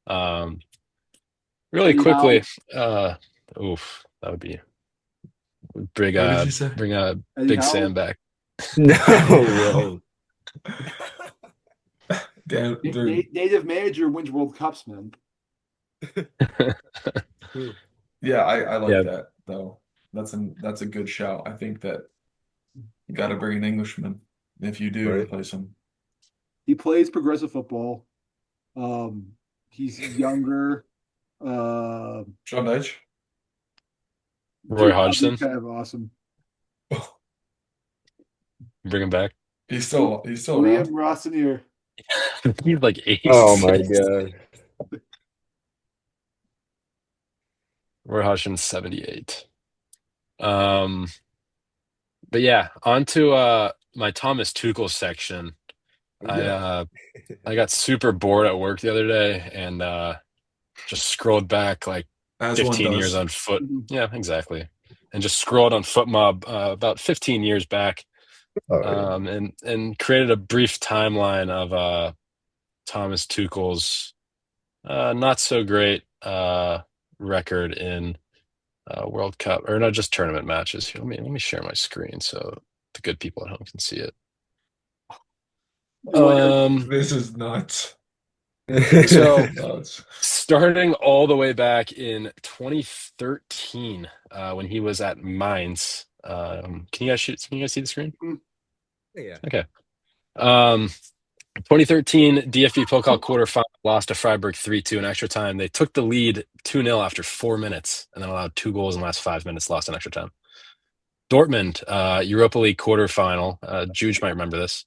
Speaker 1: um, really
Speaker 2: Eddie
Speaker 1: quickly,
Speaker 2: Howe.
Speaker 1: uh, oof, that would be bring
Speaker 3: What did you say?
Speaker 1: bring
Speaker 2: Eddie
Speaker 1: Big
Speaker 2: Howe.
Speaker 1: Sam back.
Speaker 4: No way.
Speaker 3: Damn, dude.
Speaker 2: Native manager wins World Cups, man.
Speaker 3: Yeah, I like
Speaker 1: Yeah,
Speaker 3: that though. That's a good shout. I think that you got to bring an Englishman if you do
Speaker 4: Right?
Speaker 3: replace him.
Speaker 2: He plays progressive football. Um, he's younger. Uh,
Speaker 3: Sean Dyche.
Speaker 1: Roy
Speaker 2: dude, that'd be
Speaker 1: Hodgson,
Speaker 2: kind of awesome.
Speaker 1: bring him back.
Speaker 3: He's still
Speaker 2: Liam
Speaker 3: around.
Speaker 2: Rossinier.
Speaker 1: He's like
Speaker 4: Oh my
Speaker 1: 86.
Speaker 4: God.
Speaker 1: Roy Hodgson's 78. Um, but yeah, on to my Thomas Tuchel section. I
Speaker 3: Yeah,
Speaker 1: I got super bored at work the other day and just scrolled back like
Speaker 3: as one
Speaker 1: 15 years
Speaker 3: does.
Speaker 1: on foot.
Speaker 2: Mhm.
Speaker 1: Yeah, exactly. And just scrolled on FootMob about 15 years back,
Speaker 4: Oh yeah.
Speaker 1: and created a brief timeline of Thomas Tuchel's not so great record in World Cup or not just tournament matches. Here, let me share my screen so the good people at home can see it.
Speaker 2: What?
Speaker 3: This is nuts. This
Speaker 1: So
Speaker 3: is nuts.
Speaker 1: starting all the way back in 2013, when he was at Mainz. Can you guys see the screen?
Speaker 4: Yeah.
Speaker 1: Okay. 2013 DFB Pokal quarterfinal lost to Freiburg 3-2 in extra time. They took the lead 2-0 after 4 minutes and then allowed 2 goals in the last 5 minutes, lost in extra time. Dortmund, Europa League quarterfinal. Juge might remember this.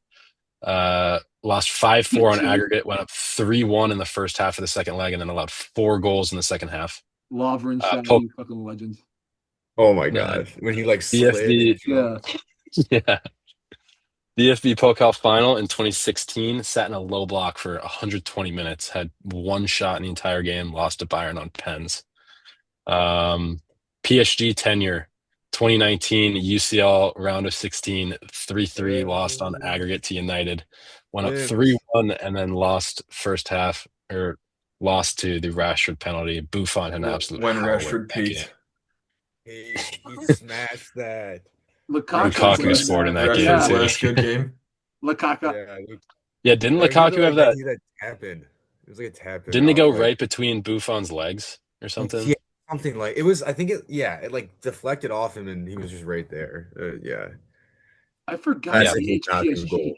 Speaker 1: Lost 5-4 on aggregate, went up 3-1 in the first half of the second leg, and then allowed 4 goals in the second half.
Speaker 2: Lovren,
Speaker 1: Pol-
Speaker 2: Shaggy, fucking legends.
Speaker 4: Oh my
Speaker 1: uh,
Speaker 4: gosh. When he like slid and
Speaker 1: DFB,
Speaker 2: Yeah.
Speaker 4: jumped.
Speaker 1: yeah, DFB Pokal final in 2016, sat in a low block for 120 minutes, had one shot in the entire game, lost to Bayern on pens. Um, PSG tenure, 2019 UCL round of 16, 3-3, lost on aggregate to United, went up
Speaker 4: Limbs.
Speaker 1: 3-1, and then lost first half, or lost to the Rashford penalty. Buffon had an absolute
Speaker 3: When
Speaker 1: howler
Speaker 3: Rashford
Speaker 1: that game.
Speaker 3: peaked.
Speaker 4: He smashed that.
Speaker 2: Lukaku,
Speaker 1: Lukaku
Speaker 3: Rashford's
Speaker 2: man.
Speaker 1: scored in that game
Speaker 3: Rashford's
Speaker 2: Yeah.
Speaker 1: too.
Speaker 3: last good game.
Speaker 2: Lukaku.
Speaker 4: Yeah.
Speaker 1: Yeah, didn't
Speaker 4: He had
Speaker 1: Lukaku have that?
Speaker 4: he had that tap in. It was like a tap in
Speaker 1: Didn't it
Speaker 4: off
Speaker 1: go
Speaker 4: like
Speaker 1: right between Buffon's legs or something?
Speaker 4: yeah, something like it was I think it like deflected off him and he was just right there. Yeah.
Speaker 2: I forgot
Speaker 1: Yeah,
Speaker 4: Classic
Speaker 2: he managed
Speaker 4: Lukaku goal.
Speaker 2: PSG.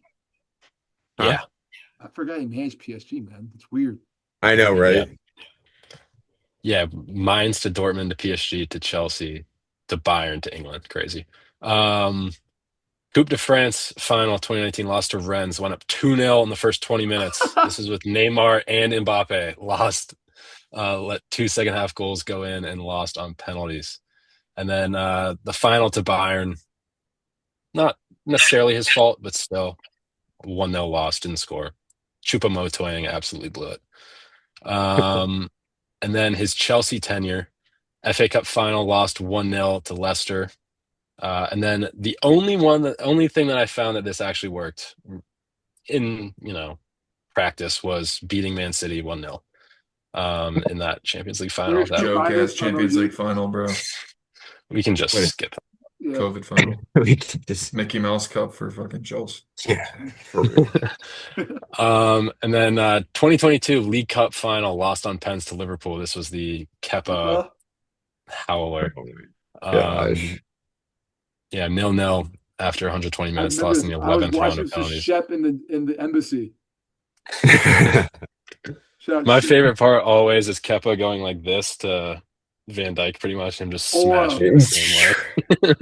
Speaker 4: Huh?
Speaker 1: yeah,
Speaker 2: I forgot he managed PSG, man. It's weird.
Speaker 4: I know,
Speaker 1: yeah,
Speaker 4: right?
Speaker 1: yeah. Mainz to Dortmund to PSG to Chelsea to Bayern to England. Crazy. Um, Coupe de France final 2019 lost to Rennes, went up 2-0 in the first 20 minutes. This is with Neymar and Mbappe. Lost, let two second half goals go in and lost on penalties. And then the final to Bayern, not necessarily his fault, but still 1-0 loss, didn't score. Choupo-Moting absolutely blew it. And then his Chelsea tenure, FA Cup final lost 1-0 to Leicester. And then the only thing that I found that this actually worked in, practice was beating Man City 1-0 in that Champions League final.
Speaker 2: There's
Speaker 1: That
Speaker 2: two
Speaker 3: Joke ass
Speaker 2: finals
Speaker 3: Champions
Speaker 2: emojis.
Speaker 3: League final, bro.
Speaker 1: we can just
Speaker 4: Wait,
Speaker 1: skip.
Speaker 2: Yeah.
Speaker 3: COVID final.
Speaker 4: we can just
Speaker 3: Mickey Mouse Cup for fucking Chelsea.
Speaker 4: yeah, for real.
Speaker 1: And then 2022 League Cup final lost on pens to Liverpool. This was the Kepa howler.
Speaker 4: Oh my
Speaker 1: Um,
Speaker 4: gosh.
Speaker 1: yeah, 0-0 after 120
Speaker 2: I
Speaker 1: minutes,
Speaker 2: remember
Speaker 1: lost in
Speaker 2: this.
Speaker 1: the
Speaker 2: I was
Speaker 1: 11th round
Speaker 2: watching
Speaker 1: of
Speaker 2: this with
Speaker 1: penalties.
Speaker 2: Shep in the embassy. Shout out
Speaker 1: My
Speaker 2: Shep.
Speaker 1: favorite part always is Kepa going like this to Van Dyke, pretty much him just
Speaker 2: Aura.
Speaker 1: smashing it the same way.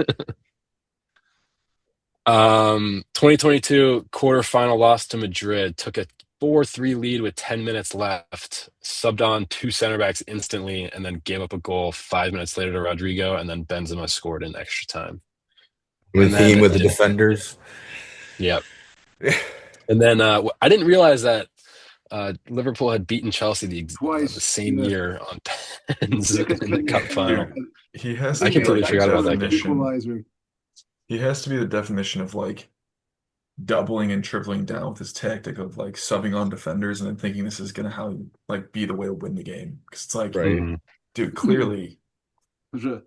Speaker 1: 2022 quarterfinal loss to Madrid, took a 4-3 lead with 10 minutes left, subbed on two center backs instantly, and then gave up a goal 5 minutes later to Rodrigo, and then Benzema scored in extra time.
Speaker 4: The
Speaker 1: And
Speaker 4: theme
Speaker 1: then,
Speaker 4: with the defenders.
Speaker 1: yeah, and then I didn't realize that Liverpool had beaten Chelsea the
Speaker 2: Twice.
Speaker 1: same
Speaker 2: Yeah.
Speaker 1: year on pens
Speaker 2: Yeah, because
Speaker 1: in the cup final.
Speaker 3: Dude, he has
Speaker 1: I
Speaker 3: to be
Speaker 1: completely
Speaker 3: like the
Speaker 1: forgot about that game.
Speaker 3: definition.
Speaker 2: Equalizer.
Speaker 3: He has to be the definition of like doubling and tripling down with his tactic of like subbing on defenders and then thinking this is gonna how like be the way to win the game. Because it's like,
Speaker 4: Right.
Speaker 1: Mhm.
Speaker 3: dude, clearly
Speaker 2: There's a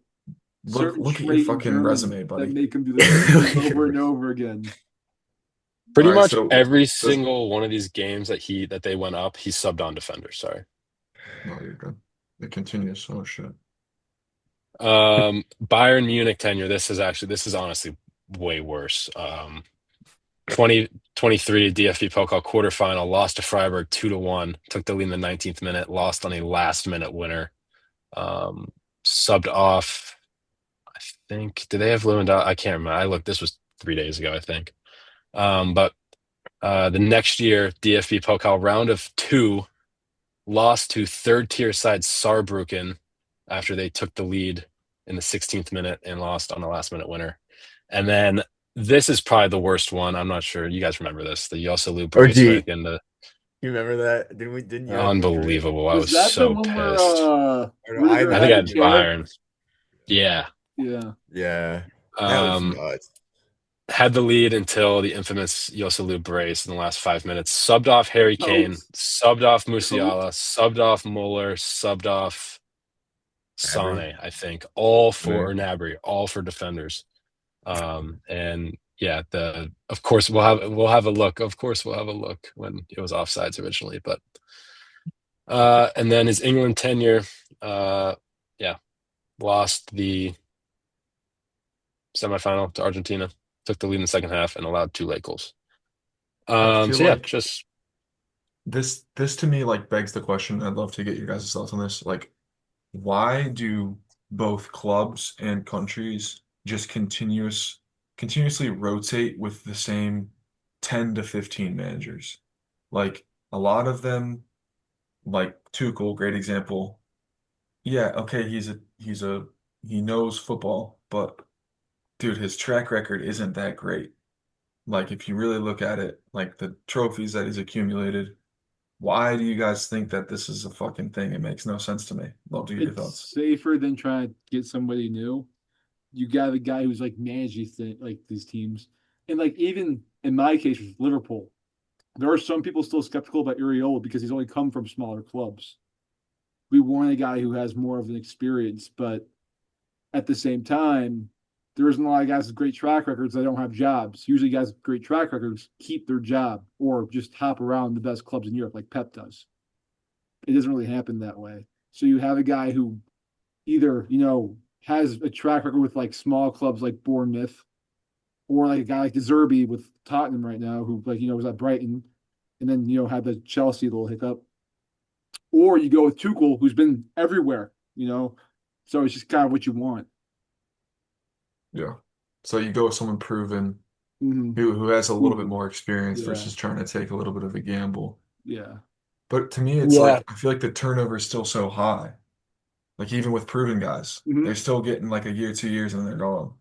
Speaker 3: look
Speaker 2: certain
Speaker 3: look at your
Speaker 2: trait in
Speaker 3: fucking
Speaker 2: Germans
Speaker 3: resume,
Speaker 2: that
Speaker 3: buddy.
Speaker 2: make them do the same thing over and over again.
Speaker 3: All
Speaker 1: Pretty
Speaker 3: right,
Speaker 1: much
Speaker 3: so
Speaker 1: every
Speaker 3: does
Speaker 1: single one of these games that they went up, he subbed on defenders. Sorry.
Speaker 3: no, you're good. It continues. Oh shit.
Speaker 1: Bayern Munich tenure. This is honestly way worse. 2023 DFB Pokal quarterfinal, lost to Freiburg 2-1, took the lead in the 19th minute, lost on a last minute winner. Um, Subbed off, I think, did they have Lewandowski? I can't remember. I looked, this was 3 days ago, I think. But the next year, DFB Pokal round of two, lost to third tier side Saarbrücken after they took the lead in the 16th minute and lost on a last minute winner. And then this is probably the worst one. I'm not sure. You guys remember this? The Joselu
Speaker 4: OG,
Speaker 1: Braithwaite in the
Speaker 4: you remember that? Didn't you have Madrid?
Speaker 1: unbelievable. I
Speaker 2: Was
Speaker 1: was
Speaker 2: that the
Speaker 1: so
Speaker 2: one where
Speaker 1: pissed.
Speaker 4: Or no,
Speaker 2: Rudiger
Speaker 1: I think
Speaker 2: had
Speaker 1: I
Speaker 2: the
Speaker 1: had
Speaker 2: chair?
Speaker 1: Bayern. Yeah.
Speaker 2: Yeah.
Speaker 4: Yeah. That was
Speaker 1: Um,
Speaker 4: nuts.
Speaker 1: had the lead until the infamous Joselu brace in the last 5 minutes. Subbed off Harry Kane,
Speaker 2: Choked.
Speaker 1: subbed off
Speaker 2: Choked.
Speaker 1: Musiala, subbed off Muller, subbed off
Speaker 4: Avery.
Speaker 1: Sane, I think, all for
Speaker 3: Right.
Speaker 1: or Gnabry, all for defenders. And yeah, the of course we'll have a look. Of course we'll have a look when it was offsides originally, but and then his England tenure, yeah, lost the semifinal to Argentina, took the lead in the second half, and allowed two late goals.
Speaker 3: I feel
Speaker 1: So yeah,
Speaker 3: like
Speaker 1: just
Speaker 3: this to me like begs the question. I'd love to get your guys' thoughts on this. Like, why do both clubs and countries just continuously rotate with the same 10 to 15 managers? Like a lot of them, like Tuchel, great example. Yeah, okay, he knows football, but dude, his track record isn't that great. Like if you really look at it, like the trophies that he's accumulated, why do you guys think that this is a fucking thing? It makes no sense to me. Love to hear your
Speaker 2: It's
Speaker 3: thoughts.
Speaker 2: safer than trying to get somebody new. You got a guy who's like managed like these teams, and like even in my case with Liverpool, there are some people still skeptical about Iraola because he's only come from smaller clubs. We want a guy who has more of an experience, but at the same time, there isn't a lot of guys with great track records that don't have jobs. Usually, guys with great track records keep their job or just hop around the best clubs in Europe, like Pep does. It doesn't really happen that way. So you have a guy who either has a track record with like small clubs like Bournemouth, or like a guy like De Zerbi with Tottenham right now, who like was at Brighton, and then had the Chelsea little hiccup, or you go with Tuchel, who's been everywhere. So it's just kind of what you want.
Speaker 3: Yeah. So you go with someone proven
Speaker 2: Mm-hmm.
Speaker 3: who has a little bit more experience
Speaker 2: Yeah,
Speaker 3: versus trying to take a little bit of a gamble.
Speaker 2: yeah.
Speaker 3: But to me, it's
Speaker 1: Yeah,
Speaker 3: like I feel like the turnover is still so high. Like even with proven guys,
Speaker 2: Mm-hmm.
Speaker 3: they're still getting like a year, 2 years, and they're gone.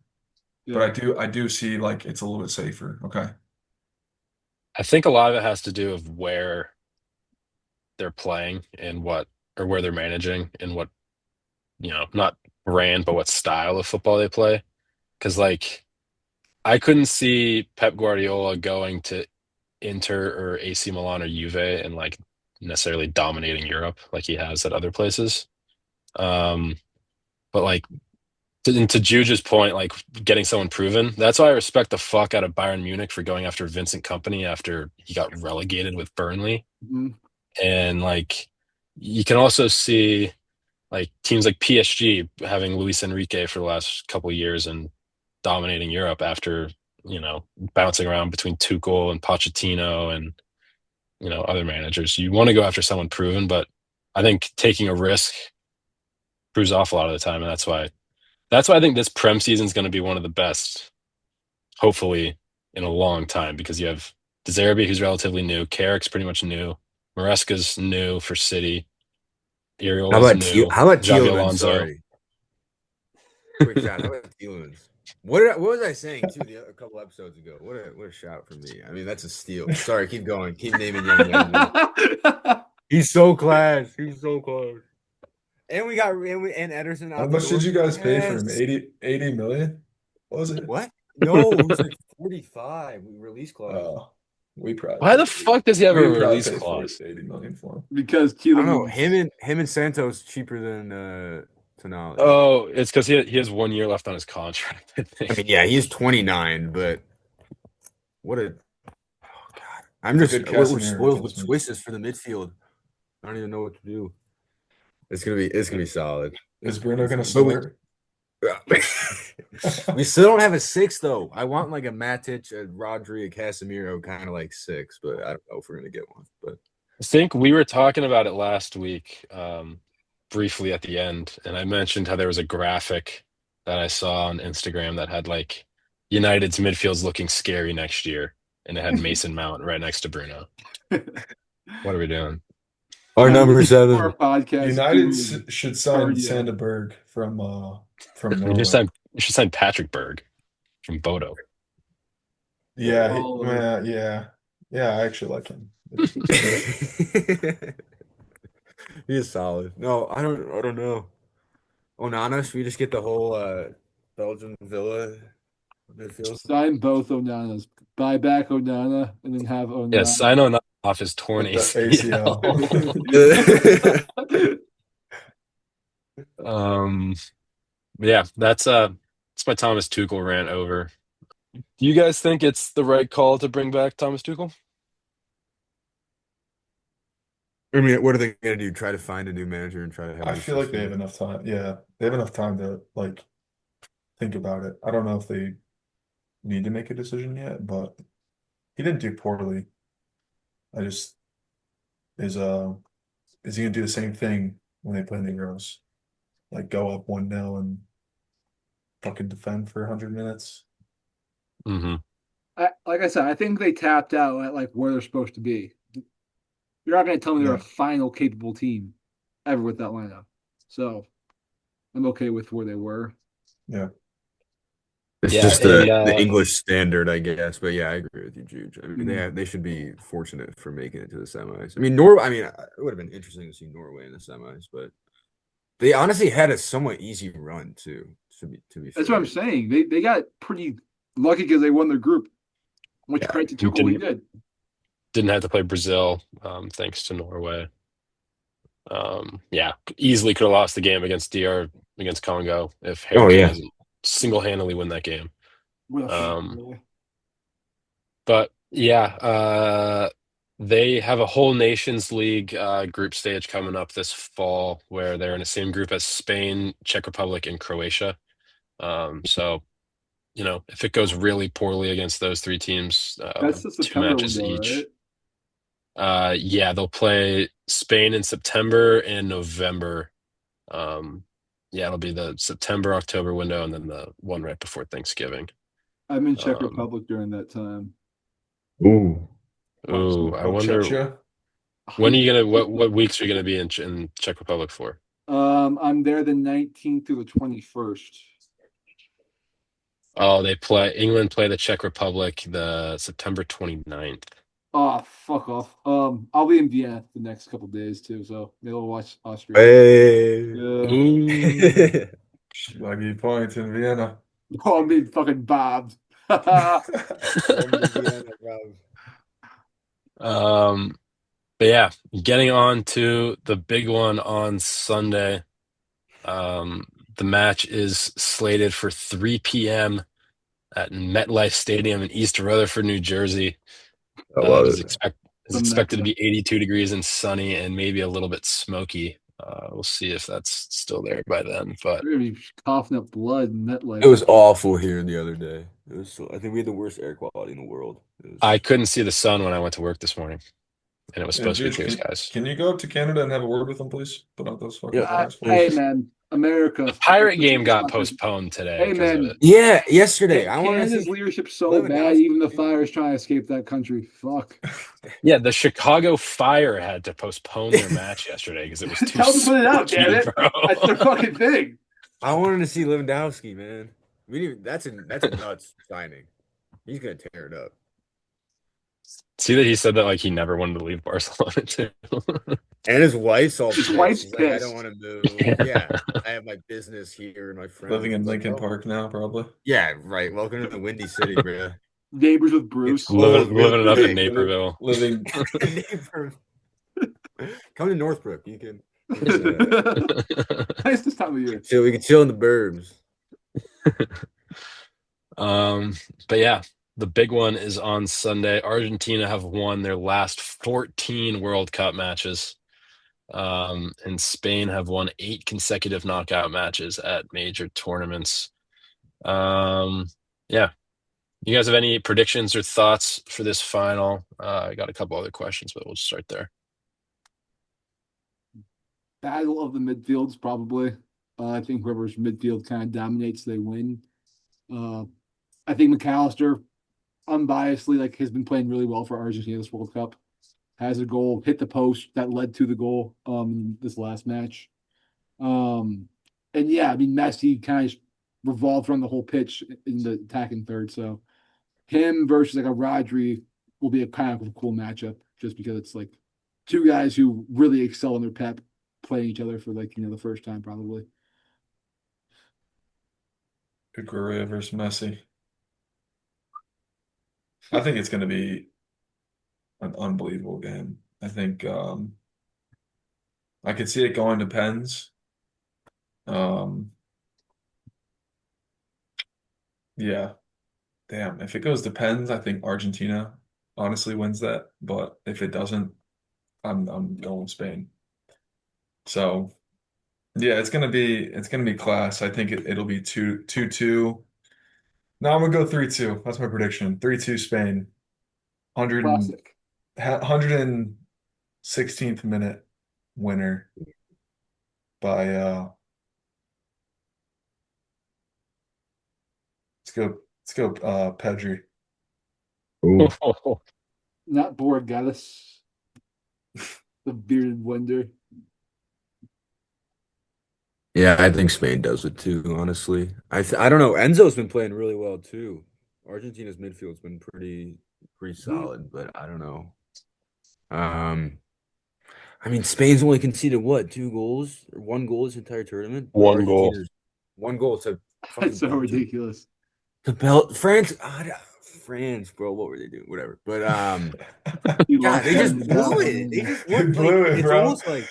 Speaker 3: But
Speaker 2: Yeah.
Speaker 3: I do see like it's a little bit safer. Okay.
Speaker 1: I think a lot of it has to do with where they're playing and what or where they're managing and what, not brand, but what style of football they play. Because like I couldn't see Pep Guardiola going to Inter or AC Milan or Juve and like necessarily dominating Europe like he has at other places. Um, but like to Juge's point, like getting someone proven, that's why I respect the fuck out of Bayern Munich for going after Vincent Company after he got relegated with Burnley.
Speaker 2: Mm-hmm.
Speaker 1: And like you can also see like teams like PSG having Luis Enrique for the last couple of years and dominating Europe after, bouncing around between Tuchel and Pochettino and, other managers. You want to go after someone proven, but I think taking a risk proves off a lot of the time. And that's why I think this Prem season is going to be one of the best, hopefully, in a long time because you have De Zerbi, who's relatively new, Carrick's pretty much new, Maresca's new for City, Iriola's new,
Speaker 4: How about
Speaker 1: Javi
Speaker 4: Tielemans?
Speaker 1: Alonso.
Speaker 4: Sorry, quick shot. How about Tielemans? What was I saying too a couple episodes ago? What a shout from me. I mean, that's a steal. Sorry, keep going. Keep naming young managers. He's so class. He's so close. And we got and Ederson
Speaker 3: How
Speaker 4: out the
Speaker 3: much did
Speaker 4: door.
Speaker 3: you guys pay for him?
Speaker 4: Yes.
Speaker 3: 80 million? What was it?
Speaker 4: What? No, it was like 45 release clause.
Speaker 3: We probably
Speaker 1: Why the
Speaker 3: paid
Speaker 1: fuck does he have a
Speaker 3: we probably
Speaker 1: release
Speaker 3: paid 40,
Speaker 1: clause?
Speaker 3: 80 million for him.
Speaker 2: Because
Speaker 4: I don't know.
Speaker 2: Tielemans.
Speaker 4: Him and Santos cheaper than Tonali.
Speaker 1: Oh, it's because he has 1 year left on his contract, I
Speaker 4: I mean,
Speaker 1: think.
Speaker 4: yeah, he's 29, but what a God. I'm
Speaker 3: It's a
Speaker 4: just
Speaker 3: good
Speaker 4: we're
Speaker 3: Casemiro
Speaker 4: spoiled with
Speaker 3: replacement.
Speaker 4: choices for the midfield. I don't even know what to do. It's gonna be solid.
Speaker 3: Is Bruno gonna
Speaker 4: But we
Speaker 3: start?
Speaker 4: we still don't have a six though. I want like a Matic, a Rodri, a Casemiro, kind of like six, but I don't know if we're gonna get one. But
Speaker 1: I think we were talking about it last week, briefly at the end, and I mentioned how there was a graphic that I saw on Instagram that had like United's midfield's looking scary next year, and it had Mason Mount right next to Bruno. What are we doing?
Speaker 4: our number
Speaker 2: Our
Speaker 4: seven.
Speaker 2: podcast
Speaker 3: United
Speaker 2: doing
Speaker 3: should sign
Speaker 2: cardio.
Speaker 3: Sandberg from
Speaker 1: We just
Speaker 3: Norway.
Speaker 1: signed. We should sign Patrick Berg from Bodo.
Speaker 3: Yeah,
Speaker 2: All of it.
Speaker 3: yeah. I actually like him.
Speaker 4: He is solid. No, I don't know. Onana, should we just get the whole Belgian Villa midfield?
Speaker 2: Sign both Onanas. Buy back Onana and then have
Speaker 1: Yeah,
Speaker 2: Onana.
Speaker 1: sign on off his torn
Speaker 3: With the
Speaker 1: ACL.
Speaker 3: ACL.
Speaker 1: Um, yeah, that's my Thomas Tuchel rant over. Do you guys think it's the right call to bring back Thomas Tuchel?
Speaker 4: I mean, what are they gonna do? Try to find a new manager and try to have a
Speaker 3: I
Speaker 4: new
Speaker 3: feel like they have
Speaker 4: system?
Speaker 3: enough time. Yeah, they have enough time to like think about it. I don't know if they need to make a decision yet, but he didn't do poorly. I just is he gonna do the same thing when they play in the Euros? Like go up 1-0 and fucking defend for 100 minutes?
Speaker 1: Mm-hmm.
Speaker 2: Like I said, I think they tapped out at like where they're supposed to be. You're not going to tell me they're a
Speaker 3: Yeah.
Speaker 2: final capable team ever with that lineup. So I'm okay with where they were.
Speaker 3: Yeah.
Speaker 4: It's
Speaker 1: Yeah,
Speaker 4: just
Speaker 1: and
Speaker 4: the English standard, I guess. But yeah, I agree with you, Juge. I mean,
Speaker 2: Mm.
Speaker 4: they should be fortunate for making it to the semis. I mean, Norway. I mean, it would have been interesting to see Norway in the semis, but they honestly had a somewhat easy run too. To be
Speaker 2: That's what I'm
Speaker 4: fair,
Speaker 2: saying. They got pretty lucky because they won their group, which
Speaker 4: yeah.
Speaker 2: credit to Tuchel, he
Speaker 1: didn't
Speaker 2: did.
Speaker 1: didn't have to play Brazil, thanks to Norway. Yeah, easily could have lost the game against DR against Congo if Harry
Speaker 4: Oh
Speaker 1: Kane
Speaker 4: yeah.
Speaker 1: doesn't single-handedly win that game.
Speaker 2: What a shot,
Speaker 1: Um,
Speaker 2: really.
Speaker 1: but yeah, they have a whole Nations League group stage coming up this fall where they're in the same group as Spain, Czech Republic, and Croatia. So if it goes really poorly against those three teams,
Speaker 2: That's the
Speaker 1: two
Speaker 2: September
Speaker 1: matches
Speaker 2: window, right?
Speaker 1: each. Yeah, they'll play Spain in September and November. Um, yeah, it'll be the September, October window, and then the one right before Thanksgiving.
Speaker 2: I'm in Czech
Speaker 1: Um,
Speaker 2: Republic during that time.
Speaker 4: Ooh.
Speaker 1: ooh,
Speaker 3: Watching
Speaker 1: I wonder
Speaker 3: Ochecha.
Speaker 1: when are you gonna what weeks are you gonna be in Czech Republic for?
Speaker 2: I'm there the 19th through the 21st.
Speaker 1: Oh, England play the Czech Republic the September 29th.
Speaker 2: Oh, fuck off. I'll be in Vienna the next couple days too, so maybe I'll watch Austria.
Speaker 4: Hey.
Speaker 2: Yeah.
Speaker 1: Ooh.
Speaker 3: Schlaggy point in Vienna.
Speaker 2: Oh, I'm being fucking bobbed.
Speaker 4: Welcome to Vienna, bro.
Speaker 1: Um, but yeah, getting on to the big one on Sunday. Um, the match is slated for 3 p.m. at MetLife Stadium in East Rutherford, New Jersey.
Speaker 4: I
Speaker 1: It
Speaker 4: love
Speaker 1: is
Speaker 4: it.
Speaker 2: The
Speaker 1: expected to
Speaker 2: Mecca.
Speaker 1: be 82 degrees and sunny and maybe a little bit smoky. We'll see if that's still there by then. But
Speaker 2: They're gonna be coughing up blood in that
Speaker 4: It
Speaker 2: life.
Speaker 4: was awful here the other day. It was I think we had the worst air quality in the world. It
Speaker 1: I
Speaker 4: was
Speaker 1: couldn't see the sun when I went to work this morning, and it was
Speaker 3: Yeah,
Speaker 1: supposed to be
Speaker 3: Juge,
Speaker 1: clear skies.
Speaker 3: can you go up to Canada and have a word with them, please? Put out those fucking
Speaker 4: yeah.
Speaker 3: fires,
Speaker 2: Hey
Speaker 3: please.
Speaker 2: man, America.
Speaker 1: The Pirate
Speaker 2: Let's
Speaker 1: game
Speaker 2: get this
Speaker 1: got
Speaker 2: country.
Speaker 1: postponed today
Speaker 2: Hey
Speaker 1: because of
Speaker 2: man,
Speaker 1: it.
Speaker 4: Yeah, yesterday. I want to
Speaker 2: Canada's
Speaker 4: see
Speaker 2: leadership so bad,
Speaker 4: Lewandowski.
Speaker 2: even the fire is trying to escape that country. Fuck.
Speaker 1: Yeah, the Chicago Fire had to postpone their match yesterday because it was too
Speaker 2: Tell them to put it out, damn
Speaker 1: smoky,
Speaker 2: it.
Speaker 1: bro.
Speaker 2: That's their fucking thing.
Speaker 4: I wanted to see Lewandowski, man. That's a nuts signing. He's gonna tear it up.
Speaker 1: See that he said that like he never wanted to leave Barcelona too.
Speaker 4: And his wife's all
Speaker 2: His
Speaker 4: pissed.
Speaker 2: wife's
Speaker 4: She's like, I don't
Speaker 2: pissed.
Speaker 4: want to move.
Speaker 1: Yeah.
Speaker 4: Yeah, I have my business here and my
Speaker 3: Living
Speaker 4: friends.
Speaker 3: in
Speaker 4: It's like,
Speaker 3: Lincoln
Speaker 4: well,
Speaker 3: Park now, probably.
Speaker 4: yeah, right. Welcome to the Windy City, bro.
Speaker 2: Neighbors with
Speaker 4: Gets
Speaker 2: Bruce.
Speaker 4: cold real
Speaker 1: Living it up in
Speaker 4: quick.
Speaker 1: Naperville.
Speaker 3: Living
Speaker 4: Neighbor- Come to Northbrook. You can
Speaker 2: Nice this time of year.
Speaker 4: chill. We can chill in the burbs.
Speaker 1: Um, but yeah, the big one is on Sunday. Argentina have won their last 14 World Cup matches. And Spain have won 8 consecutive knockout matches at major tournaments. Yeah. You guys have any predictions or thoughts for this final? I got a couple other questions, but we'll just start there.
Speaker 2: Battle of the midfields, probably. I think whoever's midfield kind of dominates, they win. Uh, I think McAllister, unbiasedly, like has been playing really well for Argentina this World Cup. Has a goal, hit the post that led to the goal this last match. Um and yeah, I mean Messi kind of revolved around the whole pitch in the attacking third. So him versus like a Rodri will be a kind of a cool matchup just because it's like two guys who really excel in their pep playing each other for like, the first time probably.
Speaker 3: Aguero versus Messi. I think it's going to be an unbelievable game. I think I could see it going to pens. Um, yeah, damn. If it goes to pens, I think Argentina honestly wins that. But if it doesn't, I'm going Spain. So yeah, it's gonna be class. I think it'll be 2-2. No, I'm gonna go 3-2. That's my prediction. 3-2 Spain. 100 and
Speaker 2: Classic.
Speaker 3: 116th minute winner by let's go Pedri.
Speaker 4: Ooh.
Speaker 2: Not bored, Gallus. The bearded wonder.
Speaker 4: Yeah, I think Spain does it too, honestly. I don't know. Enzo's been playing really well too. Argentina's midfield's been pretty
Speaker 2: Mhm.
Speaker 4: solid, but I don't know. Um, I mean, Spain's only conceded what, 2 goals or 1 goal this entire tournament, but
Speaker 1: One goal.
Speaker 4: Argentina's 1 goal to
Speaker 2: That's
Speaker 4: fucking
Speaker 2: so
Speaker 4: Belgium.
Speaker 2: ridiculous.
Speaker 4: To France, France, bro. What were they doing? Whatever. But
Speaker 2: You
Speaker 4: God,
Speaker 2: lost
Speaker 4: they
Speaker 2: that
Speaker 4: just
Speaker 2: in that
Speaker 4: blew
Speaker 2: one,
Speaker 4: it. They
Speaker 2: man.
Speaker 4: just
Speaker 3: They
Speaker 4: won. Like
Speaker 3: blew it,
Speaker 4: it's
Speaker 3: bro.
Speaker 4: almost like,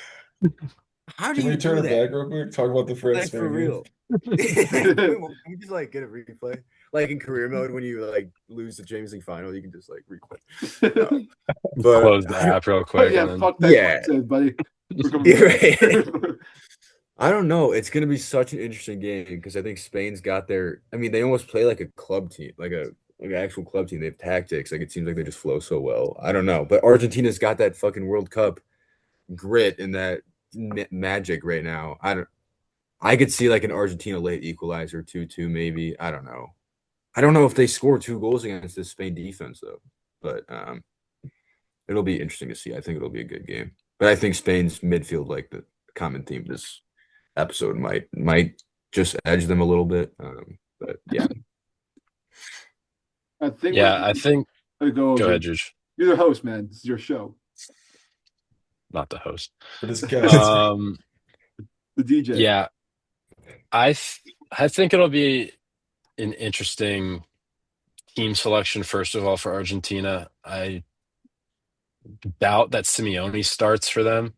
Speaker 4: how do
Speaker 3: Can we
Speaker 4: you
Speaker 3: turn
Speaker 4: do
Speaker 3: it
Speaker 4: that?
Speaker 3: back real quick? Talk about the France
Speaker 4: Like for
Speaker 3: Spain game.
Speaker 4: real. Can we just like get a replay? Like in career mode when you like lose the Champions League final, you can just like replay. No. But
Speaker 1: Close the app real
Speaker 2: Oh
Speaker 1: quick
Speaker 2: yeah,
Speaker 1: and then
Speaker 2: fuck that
Speaker 4: yeah.
Speaker 2: quick buddy. We're coming
Speaker 4: Yeah,
Speaker 2: back.
Speaker 4: right. I don't know. It's gonna be such an interesting game because I think Spain's got their. I mean, they almost play like a club team, like an actual club team. They have tactics. Like it seems like they just flow so well. I don't know, but Argentina's got that fucking World Cup grit and that magic right now. I don't. I could see like an Argentina late equalizer 2-2 maybe. I don't know. I don't know if they score 2 goals against this Spain defense though, but it'll be interesting to see. I think it'll be a good game. But I think Spain's midfield, like the common theme this episode, might just edge them a little bit. But yeah,
Speaker 2: I think we're
Speaker 1: yeah, I think
Speaker 2: gonna go
Speaker 1: go
Speaker 2: OG.
Speaker 1: ahead, Juge.
Speaker 2: You're the host, man. This is your show.
Speaker 1: Not the host.
Speaker 3: But his guest.
Speaker 1: Um,
Speaker 2: The DJ.
Speaker 1: yeah, I think it'll be an interesting team selection, first of all, for Argentina. I doubt that Simeone starts for them.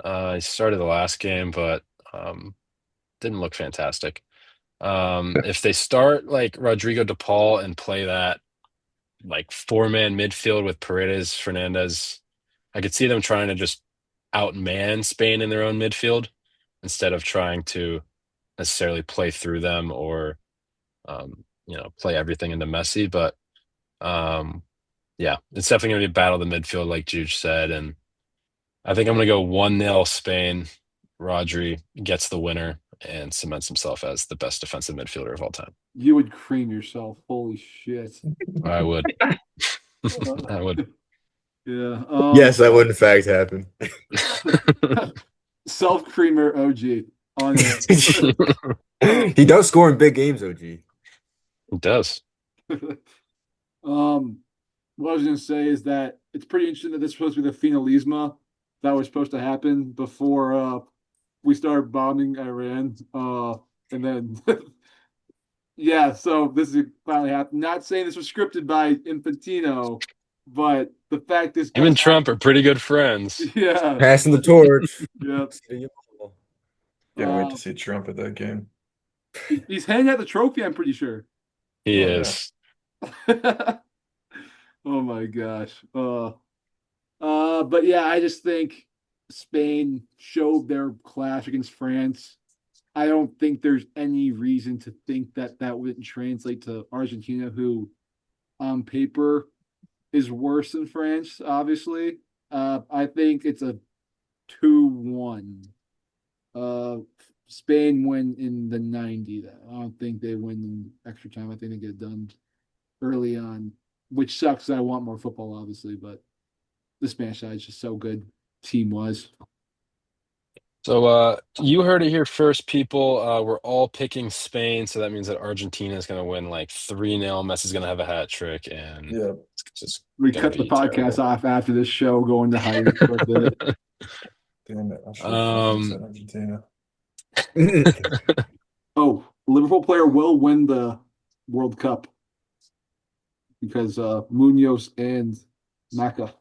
Speaker 1: He started the last game, but didn't look fantastic. If they start like Rodrigo De Paul and play that like four-man midfield with Paredes, Fernandez, I could see them trying to just outman Spain in their own midfield instead of trying to necessarily play through them or play everything into Messi. But um, yeah, it's definitely going to be a battle of the midfield, like Juge said. And I think I'm going to go 1-0 Spain. Rodri gets the winner and cements himself as the best defensive midfielder of all time.
Speaker 2: You would cream yourself. Holy shit.
Speaker 1: I would.
Speaker 2: Uh,
Speaker 1: I would.
Speaker 2: yeah.
Speaker 4: yes, that would in fact happen.
Speaker 2: Self creamer OG on air.
Speaker 4: He does score in big games, OG.
Speaker 1: It does.
Speaker 2: What I was gonna say is that it's pretty interesting that this is supposed to be the finalisma that was supposed to happen before we started bombing Iran. And then yeah, so this is finally happened. Not saying this was scripted by Infantino, but the fact this
Speaker 1: Him
Speaker 2: got
Speaker 1: and Trump are pretty good friends.
Speaker 2: yeah,
Speaker 4: Passing the torch.
Speaker 2: yeah.
Speaker 3: Can't wait to
Speaker 2: Uh,
Speaker 3: see Trump at that game.
Speaker 2: he's handing out the trophy, I'm pretty sure.
Speaker 1: He
Speaker 3: Oh, yeah.
Speaker 1: is.
Speaker 2: Oh my gosh. But yeah, I just think Spain showed their clash against France. I don't think there's any reason to think that that wouldn't translate to Argentina, who on paper is worse than France, obviously. I think it's a 2-1. Uh, Spain win in the 90. I don't think they win in extra time. I think they get it done early on, which sucks. I want more football, obviously, but the Spanish side is just so good team wise.
Speaker 1: So you heard it here first, people. We're all picking Spain, so that means that Argentina is going to win like 3-0. Messi's going to have a hat trick, and
Speaker 3: Yeah.
Speaker 1: it's just
Speaker 2: We
Speaker 1: going to
Speaker 2: cut the
Speaker 1: be
Speaker 2: podcast
Speaker 1: terrible.
Speaker 2: off after this show, going to hiding for a bit.
Speaker 3: Damn it. I should have fucking
Speaker 1: Um,
Speaker 3: said Argentina.
Speaker 2: Oh, Liverpool player will win the World Cup because Munoz and Maka.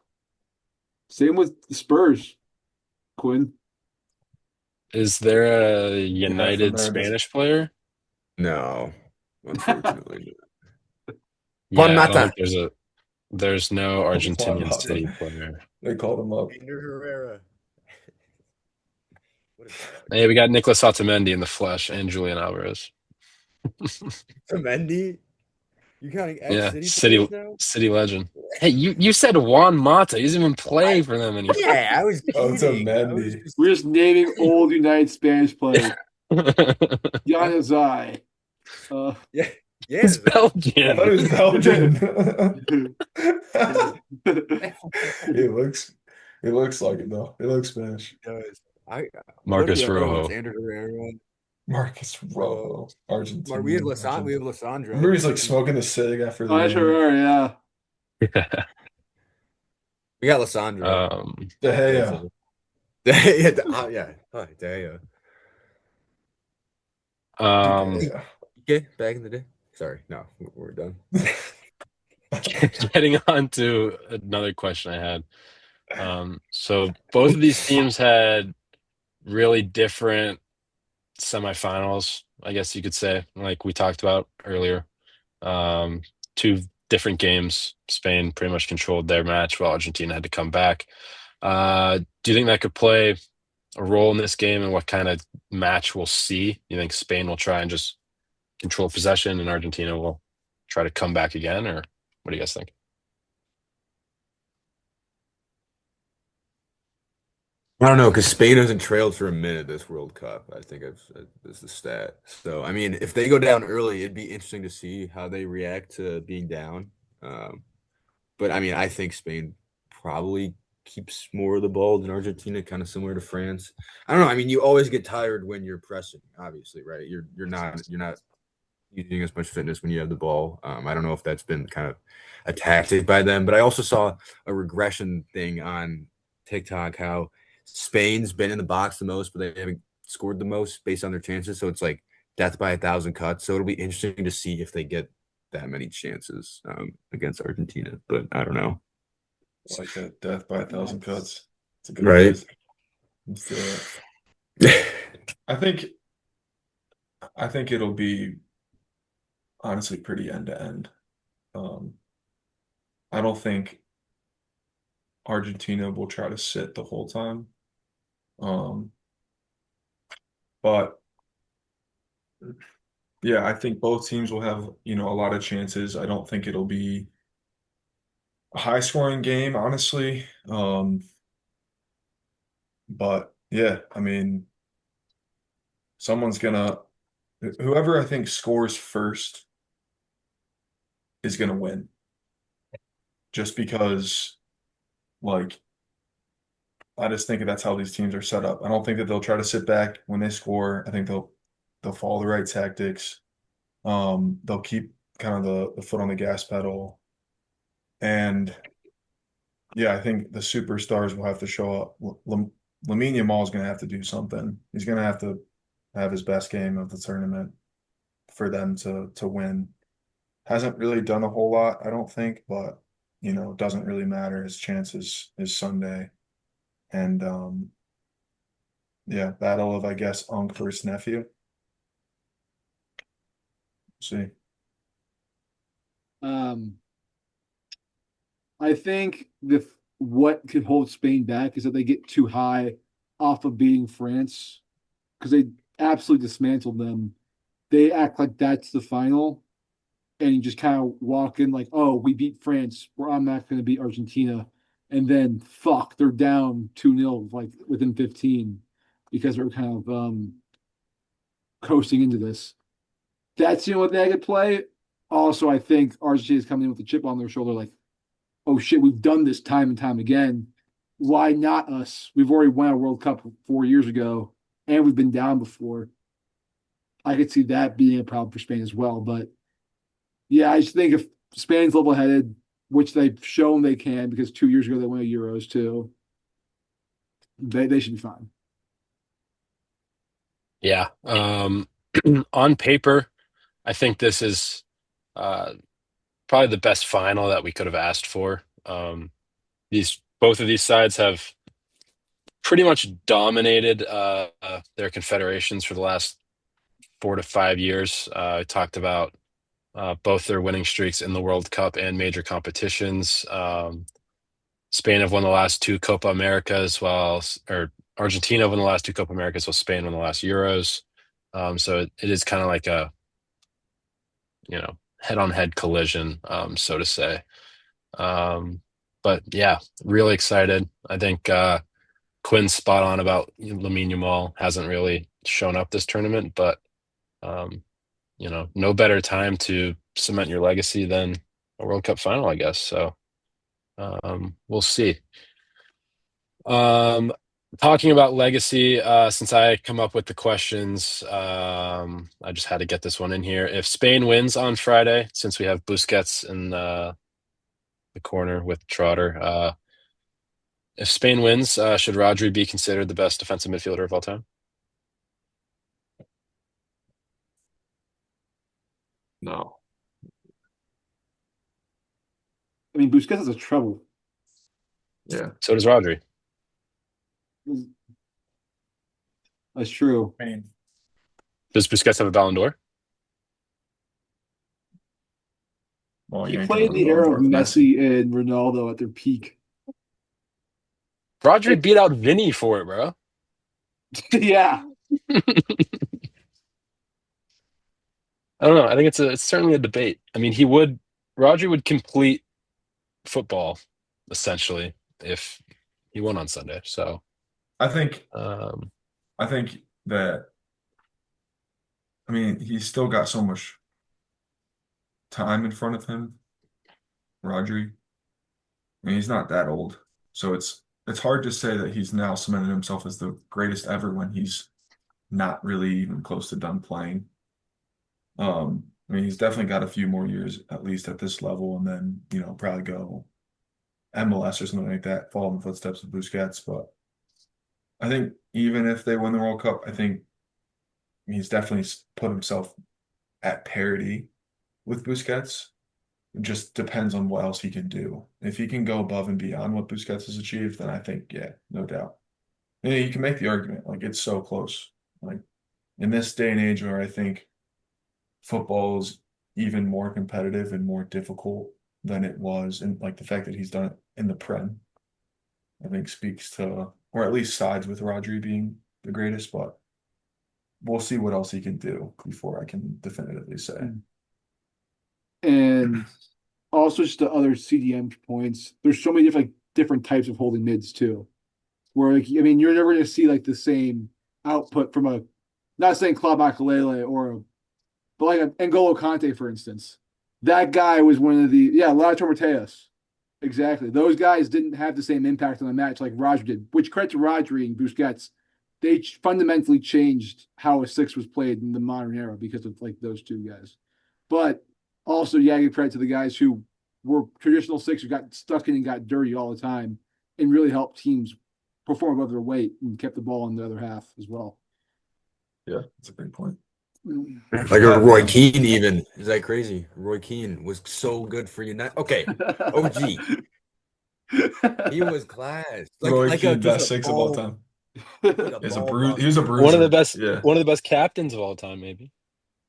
Speaker 2: Same with the Spurs, Quinn.
Speaker 1: is there a
Speaker 3: Yeah,
Speaker 1: United
Speaker 3: Fernandez.
Speaker 1: Spanish player?
Speaker 4: No, unfortunately. Juan
Speaker 1: Yeah, I don't think
Speaker 4: Mata.
Speaker 1: there's no
Speaker 3: Juan
Speaker 1: Argentinian
Speaker 3: Mata.
Speaker 1: City player.
Speaker 3: They called him up.
Speaker 4: Ander Herrera. What is that?
Speaker 1: Hey, we got Nicolas Otamendi in the flesh and Julian Alvarez.
Speaker 4: Mendy? You counting
Speaker 1: Yeah,
Speaker 4: ex-City
Speaker 1: City
Speaker 4: players now?
Speaker 1: City legend. Hey, you said Juan Mata. He doesn't even play for them anymore.
Speaker 4: Yeah, I was
Speaker 3: Oh, it's
Speaker 4: kidding. I was
Speaker 3: Mendy.
Speaker 4: just
Speaker 2: We're just naming old United Spanish players. Januzaj.
Speaker 4: yeah, yeah.
Speaker 1: He's
Speaker 3: I thought
Speaker 1: Belgian.
Speaker 3: he was Belgian. He looks like it though. He looks Spanish.
Speaker 4: He does. I what are
Speaker 1: Marcus
Speaker 4: the other ones?
Speaker 1: Rojo.
Speaker 4: Andrew Herrera.
Speaker 3: Marcus
Speaker 4: Uh,
Speaker 3: Rojo,
Speaker 4: We have
Speaker 3: Argentinian
Speaker 4: Lasan. We
Speaker 3: legend.
Speaker 4: have
Speaker 3: Remember
Speaker 4: Lissandro.
Speaker 3: he's like smoking the cig after the
Speaker 2: Oh, that's
Speaker 3: game.
Speaker 2: Herrera, yeah.
Speaker 4: We got Lissandro.
Speaker 1: Um,
Speaker 3: De
Speaker 4: That's
Speaker 3: Gea.
Speaker 4: it. Yeah, yeah. Oh, Daya.
Speaker 3: De
Speaker 1: um,
Speaker 3: Gea.
Speaker 4: Okay, back in the day. Sorry, no, we're done.
Speaker 1: getting on to another question I had. So both of these teams had really different semifinals, I guess you could say, like we talked about earlier. Um, two different games. Spain pretty much controlled their match while Argentina had to come back. Do you think that could play a role in this game and what kind of match we'll see? You think Spain will try and just control possession and Argentina will try to come back again, or what do you guys think?
Speaker 4: I don't know because Spain hasn't trailed for a minute this World Cup. I think is the stat. So I mean, if they go down early, it'd be interesting to see how they react to being down. Um, but I mean, I think Spain probably keeps more of the ball than Argentina, kind of similar to France. I don't know. I mean, you always get tired when you're pressing, obviously, right? You're not using as much fitness when you have the ball. I don't know if that's been kind of a tactic by them, but I also saw a regression thing on TikTok how Spain's been in the box the most, but they haven't scored the most based on their chances. So it's like death by 1,000 cuts. So it'll be interesting to see if they get that many chances against Argentina. But I don't know.
Speaker 3: Like that, death by 1,000 cuts. It's a good
Speaker 4: Right.
Speaker 3: phrase. Let's do it. I think it'll be honestly pretty end to end. I don't think Argentina will try to sit the whole time. Um, but yeah, I think both teams will have, a lot of chances. I don't think it'll be a high scoring game, honestly. But yeah, I mean, someone's gonna whoever I think scores first is gonna win. Just because like I just think that's how these teams are set up. I don't think that they'll try to sit back when they score. I think they'll follow the right tactics. They'll keep kind of the foot on the gas pedal. And yeah, I think the superstars will have to show up. Lamine Yamal is going to have to do something. He's going to have his best game of the tournament for them to win. Hasn't really done a whole lot, I don't think, but it doesn't really matter. His chances is Sunday. And yeah, battle of I guess Unc versus nephew. See.
Speaker 2: Um, I think what could hold Spain back is that they get too high off of beating France because they absolutely dismantled them. They act like that's the final, and you just kind of walk in like, oh, we beat France, where I'm not going to beat Argentina. And then, fuck, they're down 2-0, like within 15, because they're kind of coasting into this. That's what they could play. Also, I think Argentina is coming in with a chip on their shoulder, like, oh shit, we've done this time and time again. Why not us? We've already won a World Cup 4 years ago, and we've been down before. I could see that being a problem for Spain as well. But yeah, I just think if Spain's level headed, which they've shown they can, because 2 years ago they won a Euros too, they should be fine.
Speaker 1: Yeah. On paper, I think this is uh, probably the best final that we could have asked for. These both of these sides have pretty much dominated their confederations for the last 4 to 5 years. I talked about both their winning streaks in the World Cup and major competitions. Spain have won the last two Copa Americas, or Argentina won the last two Copa Americas, while Spain won the last Euros. So it is kind of like a head-on-head collision, so to say. But yeah, really excited. I think Quinn's spot on about Lamine Yamal hasn't really shown up this tournament, but um, no better time to cement your legacy than a World Cup final, I guess. So we'll see. Um, Talking about legacy, since I come up with the questions, I just had to get this one in here. If Spain wins on Friday, since we have Busquets in the corner with Trotter, if Spain wins, should Rodri be considered the best defensive midfielder of all time?
Speaker 3: No.
Speaker 2: I mean, Busquets has a trouble.
Speaker 3: Yeah.
Speaker 1: So does Rodri.
Speaker 2: That's true.
Speaker 3: I mean,
Speaker 1: Does Busquets have a Ballon d'Or?
Speaker 3: well,
Speaker 2: He
Speaker 3: you ain't gonna
Speaker 2: played
Speaker 3: win the
Speaker 2: the
Speaker 3: Ballon
Speaker 2: era
Speaker 3: d'Or
Speaker 2: of
Speaker 3: with Messi.
Speaker 2: Messi and Ronaldo at their peak.
Speaker 1: Rodri beat out Vinny for it, bro.
Speaker 2: Yeah.
Speaker 1: I don't know. I think it's certainly a debate. I mean, Rodri would complete football essentially if he won on Sunday. So,
Speaker 3: I think
Speaker 1: um,
Speaker 3: I think that I mean he's still got so much time in front of him, Rodri. I mean, he's not that old. So it's hard to say that he's now cemented himself as the greatest ever when he's not really even close to done playing. I mean, he's definitely got a few more years at least at this level, and then, probably go MLS or something like that, follow in the footsteps of Busquets. But I think even if they win the World Cup, I think he's definitely put himself at parity with Busquets. It just depends on what else he can do. If he can go above and beyond what Busquets has achieved, then I think, yeah, no doubt. Yeah, you can make the argument, like it's so close. Like in this day and age where I think football is even more competitive and more difficult than it was, and like the fact that he's done it in the Prem, I think speaks to, or at least sides with Rodri being the greatest, but we'll see what else he can do before I can definitively say.
Speaker 2: And also just the other CDM points. There's so many different types of holding mids too. Where like, I mean, you're never going to see like the same output from a, not saying Claude Makelele but like an N'Golo Kante, for instance. That guy was one of the, yeah, Lautaro Mateus. Exactly. Those guys didn't have the same impact on the match like Rodri did, which credit to Rodri and Busquets. They fundamentally changed how a six was played in the modern era because of like those two guys. But also, yeah, give credit to the guys who were traditional six who got stuck in and got dirty all the time and really helped teams perform above their weight and kept the ball in the other half as well.
Speaker 3: Yeah, that's a great point.
Speaker 4: Like a Roy Keane, even. Is that crazy? Roy Keane was so good for United. Okay, OG. He was class.
Speaker 3: Roy
Speaker 4: Like a
Speaker 3: Keane,
Speaker 4: just
Speaker 3: best
Speaker 4: a
Speaker 3: six of all
Speaker 4: ball,
Speaker 3: time.
Speaker 4: like a
Speaker 3: He's a
Speaker 4: ball
Speaker 3: bruise. He was a
Speaker 4: buster.
Speaker 3: bruiser. Yeah.
Speaker 1: one of the best captains of all time, maybe.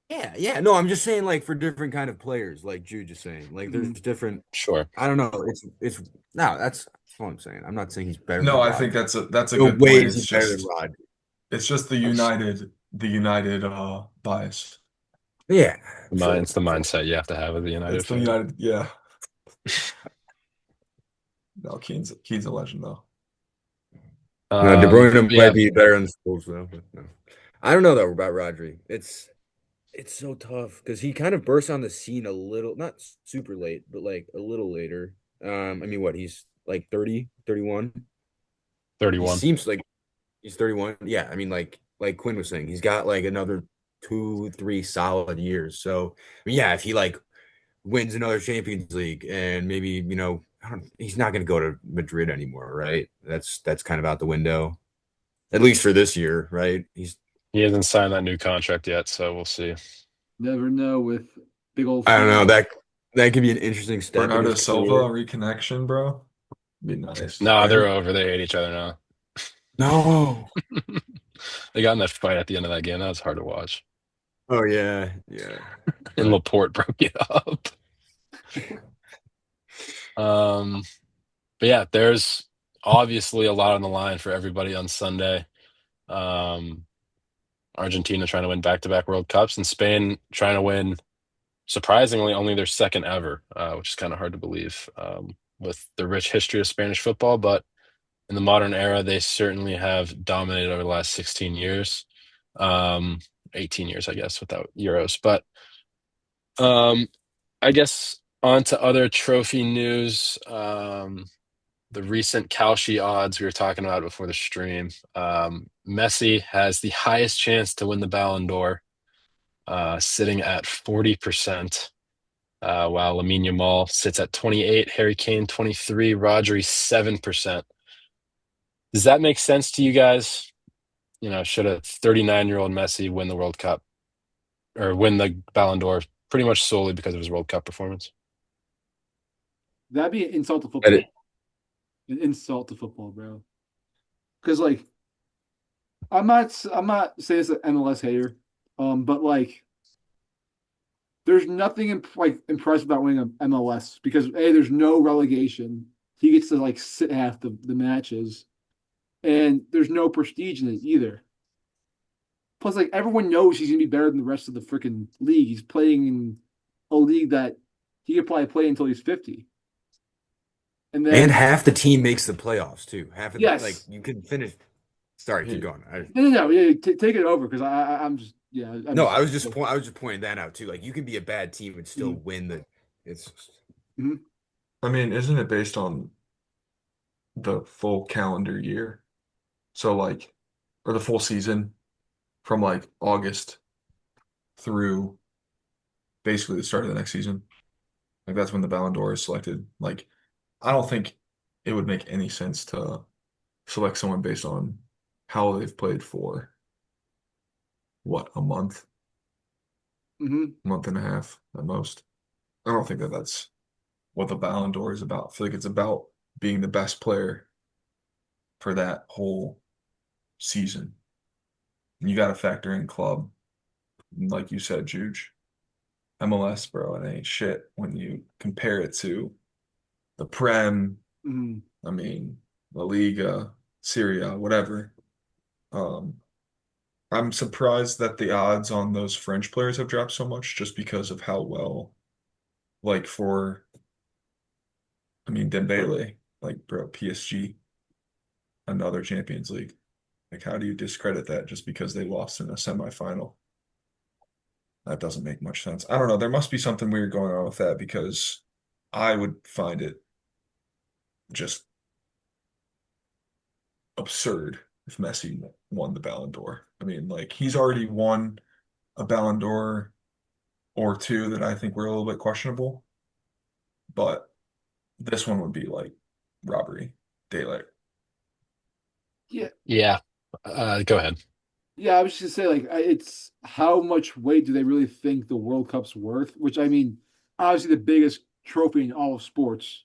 Speaker 4: Yeah, yeah. No, I'm just saying, like for different kind of players, like Jude just saying, like there's different.
Speaker 1: Sure.
Speaker 4: I don't know. It's no. That's what I'm saying. I'm not saying he's better
Speaker 3: No,
Speaker 4: than
Speaker 3: I
Speaker 4: Rod.
Speaker 3: think that's a
Speaker 4: No
Speaker 3: good point.
Speaker 4: way is he better than Rod.
Speaker 3: It's just the United bias.
Speaker 4: Yeah,
Speaker 1: It's the
Speaker 4: sure.
Speaker 1: mindset you have to have as a United
Speaker 3: It's the
Speaker 1: fan.
Speaker 3: United, yeah. No, Keane's a legend though.
Speaker 4: No, De Bruyne
Speaker 1: Yeah,
Speaker 4: might be better on the schools though. But no. I don't know though about Rodri. It's so tough because he kind of burst on the scene a little, not super late, but like a little later. I mean, what, he's like 30, 31. He
Speaker 1: 31.
Speaker 4: seems like he's 31. Yeah, I mean, like Quinn was saying, he's got like another 2, 3 solid years. So, I mean, yeah, if he like wins another Champions League and maybe, he's not going to go to Madrid anymore, right? That's kind of out the window, at least for this year, right?
Speaker 1: He hasn't signed that new contract yet, so we'll see.
Speaker 2: Never know with big old
Speaker 4: I don't know,
Speaker 2: feet.
Speaker 4: that could be an interesting step in
Speaker 3: Bernardo
Speaker 4: his
Speaker 3: Silva
Speaker 4: career.
Speaker 3: reconnection, bro. Be nice,
Speaker 1: Nah, they're
Speaker 3: right?
Speaker 1: over. They hate each other now.
Speaker 4: No.
Speaker 1: They got in that fight at the end of that game. That was hard to watch.
Speaker 4: Oh yeah, yeah.
Speaker 1: And
Speaker 4: But
Speaker 1: Laporte broke it up. Um, but yeah, there's obviously a lot on the line for everybody on Sunday. Um, Argentina trying to win back-to-back World Cups, and Spain trying to win, surprisingly, only their second ever, which is kind of hard to believe with the rich history of Spanish football. But in the modern era, they certainly have dominated over the last 16 years, 18 years, I guess, without Euros. But um, I guess on to other trophy news. the recent Kalshi odds we were talking about before the stream. Messi has the highest chance to win the Ballon d'Or, sitting at 40%, while Lamine Yamal sits at 28, Harry Kane 23, Rodri 7%. Does that make sense to you guys? Should a 39-year-old Messi win the World Cup or win the Ballon d'Or pretty much solely because of his World Cup performance?
Speaker 2: That'd be an insult to
Speaker 1: That
Speaker 2: football. An insult to football, bro. Because like, I'm not saying this an MLS hater, but like, there's nothing impressive about winning an MLS because there's no relegation. He gets to like sit half the matches, and there's no prestige in it either. Plus, like everyone knows he's gonna be better than the rest of the freaking league. He's playing in a league that he could probably play until he's 50. And
Speaker 4: And
Speaker 2: then
Speaker 4: half the team makes the playoffs too. Half of like
Speaker 2: yes,
Speaker 4: you can finish. Sorry, keep
Speaker 3: Hey,
Speaker 4: going.
Speaker 2: no, yeah, take it over because I'm just yeah, I'm
Speaker 4: No,
Speaker 2: just
Speaker 4: I was just pointing that out too. Like you can be a bad team and still
Speaker 2: mhm,
Speaker 4: win the. It's
Speaker 2: mhm,
Speaker 3: I mean, isn't it based on the full calendar year? So like, or the full season from like August through basically the start of the next season. Like that's when the Ballon d'Or is selected. Like, I don't think it would make any sense to select someone based on how they've played for what, a
Speaker 2: mhm.
Speaker 3: month and a half at most. I don't think that that's what the Ballon d'Or is about. I feel like it's about being the best player for that whole season. And you got to factor in club, like you said, Juge. MLS, bro, it ain't shit when you compare it to the Prem.
Speaker 2: Mhm.
Speaker 3: I mean, La Liga, Syria, whatever. Um, I'm surprised that the odds on those French players have dropped so much just because of how well, like for, I mean, Dembele, like, bro, PSG, another Champions League. Like, how do you discredit that just because they lost in a semifinal? That doesn't make much sense. I don't know. There must be something weird going on with that because I would find it just absurd if Messi won the Ballon d'Or. I mean, like, he's already won a Ballon d'Or or two that I think were a little bit questionable, but this one would be like robbery, daylight.
Speaker 2: Yeah,
Speaker 1: Yeah. Go ahead.
Speaker 2: yeah. I was just gonna say like it's how much weight do they really think the World Cup's worth? Which I mean, obviously the biggest trophy in all of sports,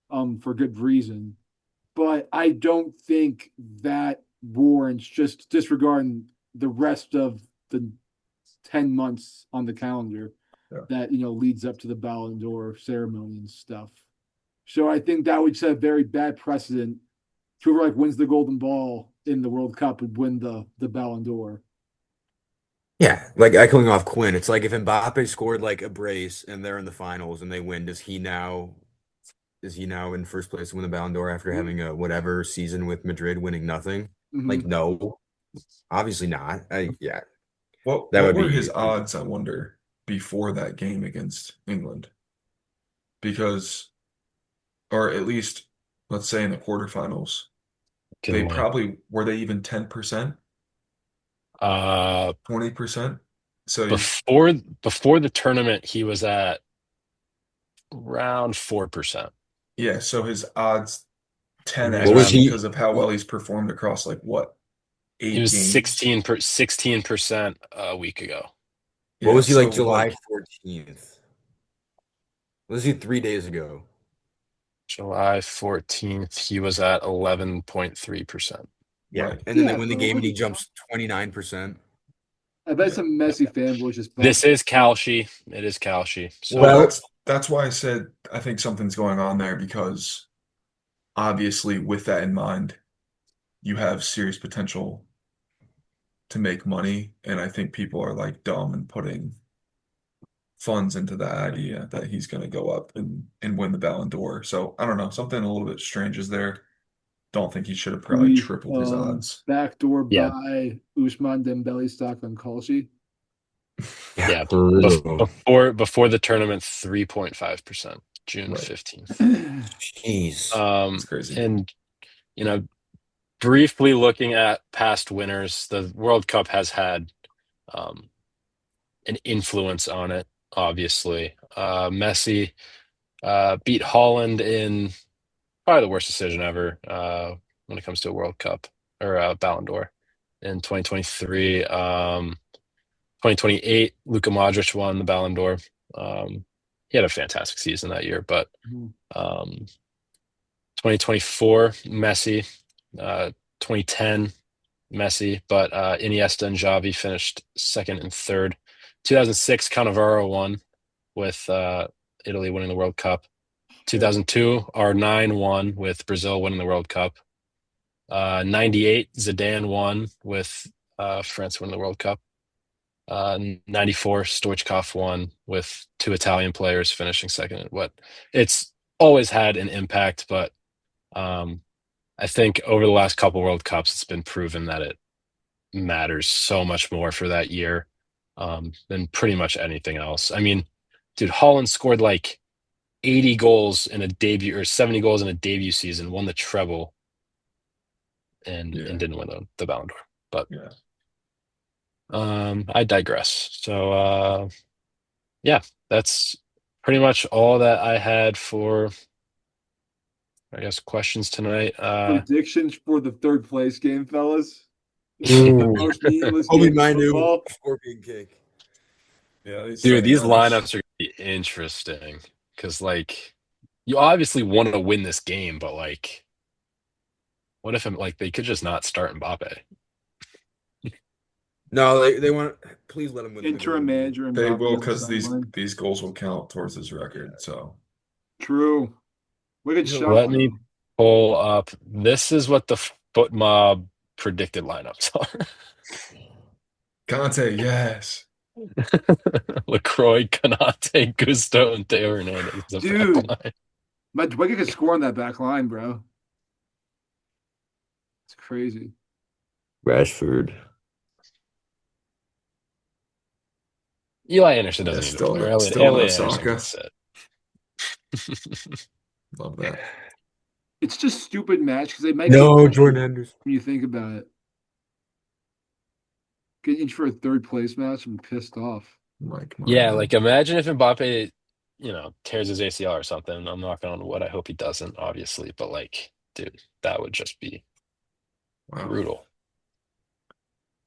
Speaker 2: for good reason. But I don't think that warrants just disregarding the rest of the 10 months on the calendar
Speaker 3: Yeah.
Speaker 2: that leads up to the Ballon d'Or ceremony and stuff. So I think that would set a very bad precedent. Whoever like wins the Golden Ball in the World Cup would win the Ballon d'Or.
Speaker 4: yeah, like echoing off Quinn. It's like if Mbappe scored like a brace and they're in the finals and they win, is he now in first place to win the Ballon d'Or after
Speaker 2: Mm-hmm.
Speaker 4: having a whatever season with Madrid winning nothing?
Speaker 2: Mm-hmm.
Speaker 4: Like no, obviously not. Yeah, that
Speaker 3: What
Speaker 4: would
Speaker 3: were his
Speaker 4: be
Speaker 3: odds, I wonder, before that game against England? Because, or at least, let's say in the quarterfinals, they
Speaker 1: Can
Speaker 3: probably were they even 10%,
Speaker 1: uh
Speaker 3: 20%? So
Speaker 1: before the tournament, he was at around 4%.
Speaker 3: yeah, so his odds
Speaker 1: And he was
Speaker 4: what
Speaker 3: 10x
Speaker 4: was
Speaker 1: around
Speaker 3: because
Speaker 4: he?
Speaker 3: of how well he's performed across like what,
Speaker 1: he
Speaker 3: eight
Speaker 1: was
Speaker 3: games?
Speaker 1: 16% a week ago.
Speaker 4: What
Speaker 3: Yeah,
Speaker 4: was he
Speaker 3: so
Speaker 4: like July
Speaker 3: like
Speaker 4: 14th? What was he 3 days ago?
Speaker 1: July 14th, he was at 11.3%.
Speaker 4: Yeah,
Speaker 3: right.
Speaker 4: and then they
Speaker 2: Yeah,
Speaker 4: win the
Speaker 2: bro.
Speaker 4: game and he
Speaker 2: Like,
Speaker 4: jumps 29%.
Speaker 2: I bet
Speaker 3: Yeah.
Speaker 2: some Messi fanboys just
Speaker 1: This
Speaker 2: bought.
Speaker 1: is Kalshi. It is Kalshi.
Speaker 3: Well,
Speaker 1: So
Speaker 4: Well,
Speaker 3: that's why I said I think something's going on there because obviously with that in mind, you have serious potential to make money, and I think people are like dumb and putting funds into that idea that he's going to go up and win the Ballon d'Or. So I don't know, something a little bit strange is there. Don't think he should have probably
Speaker 2: We
Speaker 3: tripled his odds.
Speaker 2: backdoor
Speaker 1: yeah,
Speaker 2: buy Usman Dembele stock on Kalshi.
Speaker 4: yeah,
Speaker 1: yeah.
Speaker 4: for real.
Speaker 1: Before the tournament, 3.5% June
Speaker 3: Right.
Speaker 1: 15th.
Speaker 4: Jeez.
Speaker 3: It's crazy.
Speaker 1: And you know, briefly looking at past winners, the World Cup has had an influence on it, obviously. Messi beat Holland in probably the worst decision ever when it comes to a World Cup or Ballon d'Or in 2023. 2028, Luka Modric won the Ballon d'Or. He had a fantastic season that year, but um, 2024, Messi. 2010, Messi, but Iniesta and Xavi finished second and third. 2006, Cannavaro won with Italy winning the World Cup. 2002, R9 won with Brazil winning the World Cup. 98, Zidane won with France winning the World Cup. 94, Stoichkov won with two Italian players finishing second. What it's always had an impact, but um, I think over the last couple World Cups, it's been proven that it matters so much more for that year than pretty much anything else. I mean, dude, Holland scored like 80 goals in a debut or 70 goals in a debut season, won the treble, and didn't win the Ballon d'Or. But
Speaker 3: Yeah.
Speaker 1: I digress. So yeah, that's pretty much all that I had for I guess questions tonight.
Speaker 2: Predictions for the third place game, fellas. The
Speaker 4: Ooh.
Speaker 2: most meaningless
Speaker 4: Obi
Speaker 2: game in
Speaker 4: Manu,
Speaker 2: football.
Speaker 4: scorpion kick.
Speaker 3: Yeah, these
Speaker 1: Dude,
Speaker 3: starting
Speaker 1: these
Speaker 3: lineups.
Speaker 1: lineups are gonna be interesting because like you obviously want to win this game, but like what if like they could just not start Mbappe?
Speaker 4: No, they want. Please let him win the
Speaker 2: Interim
Speaker 4: golden boot.
Speaker 2: manager and
Speaker 3: They
Speaker 2: Mbappe
Speaker 3: will,
Speaker 2: on the
Speaker 3: because
Speaker 2: sideline.
Speaker 3: these goals will count towards his record. So
Speaker 2: True. Wicked
Speaker 4: He'll
Speaker 2: shot,
Speaker 1: Let
Speaker 4: win.
Speaker 1: me
Speaker 2: though.
Speaker 1: pull up. This is what the Foot Mob predicted lineups are.
Speaker 3: Conte, yes.
Speaker 1: LaCroix, Canate, Gusto, and Teo Hernandez is a back
Speaker 2: Dude,
Speaker 1: line.
Speaker 2: Wicked could score on that back line, bro. It's crazy.
Speaker 4: Rashford.
Speaker 1: Eli Anderson
Speaker 3: Yeah,
Speaker 1: doesn't need to play. Or
Speaker 3: still no
Speaker 1: Elliot Anderson can
Speaker 3: Saka.
Speaker 1: sit.
Speaker 3: Love that.
Speaker 2: It's just stupid match because they might get
Speaker 4: No, Jordan Henderson.
Speaker 2: when you think about it. Get inch for a third place match. I'm pissed off.
Speaker 3: Mike
Speaker 1: Yeah,
Speaker 3: Maignan.
Speaker 1: like imagine if Mbappe, tears his ACL or something. I'm knocking on wood. I hope he doesn't, obviously. But like, dude, that would just be
Speaker 3: Wow.
Speaker 1: brutal.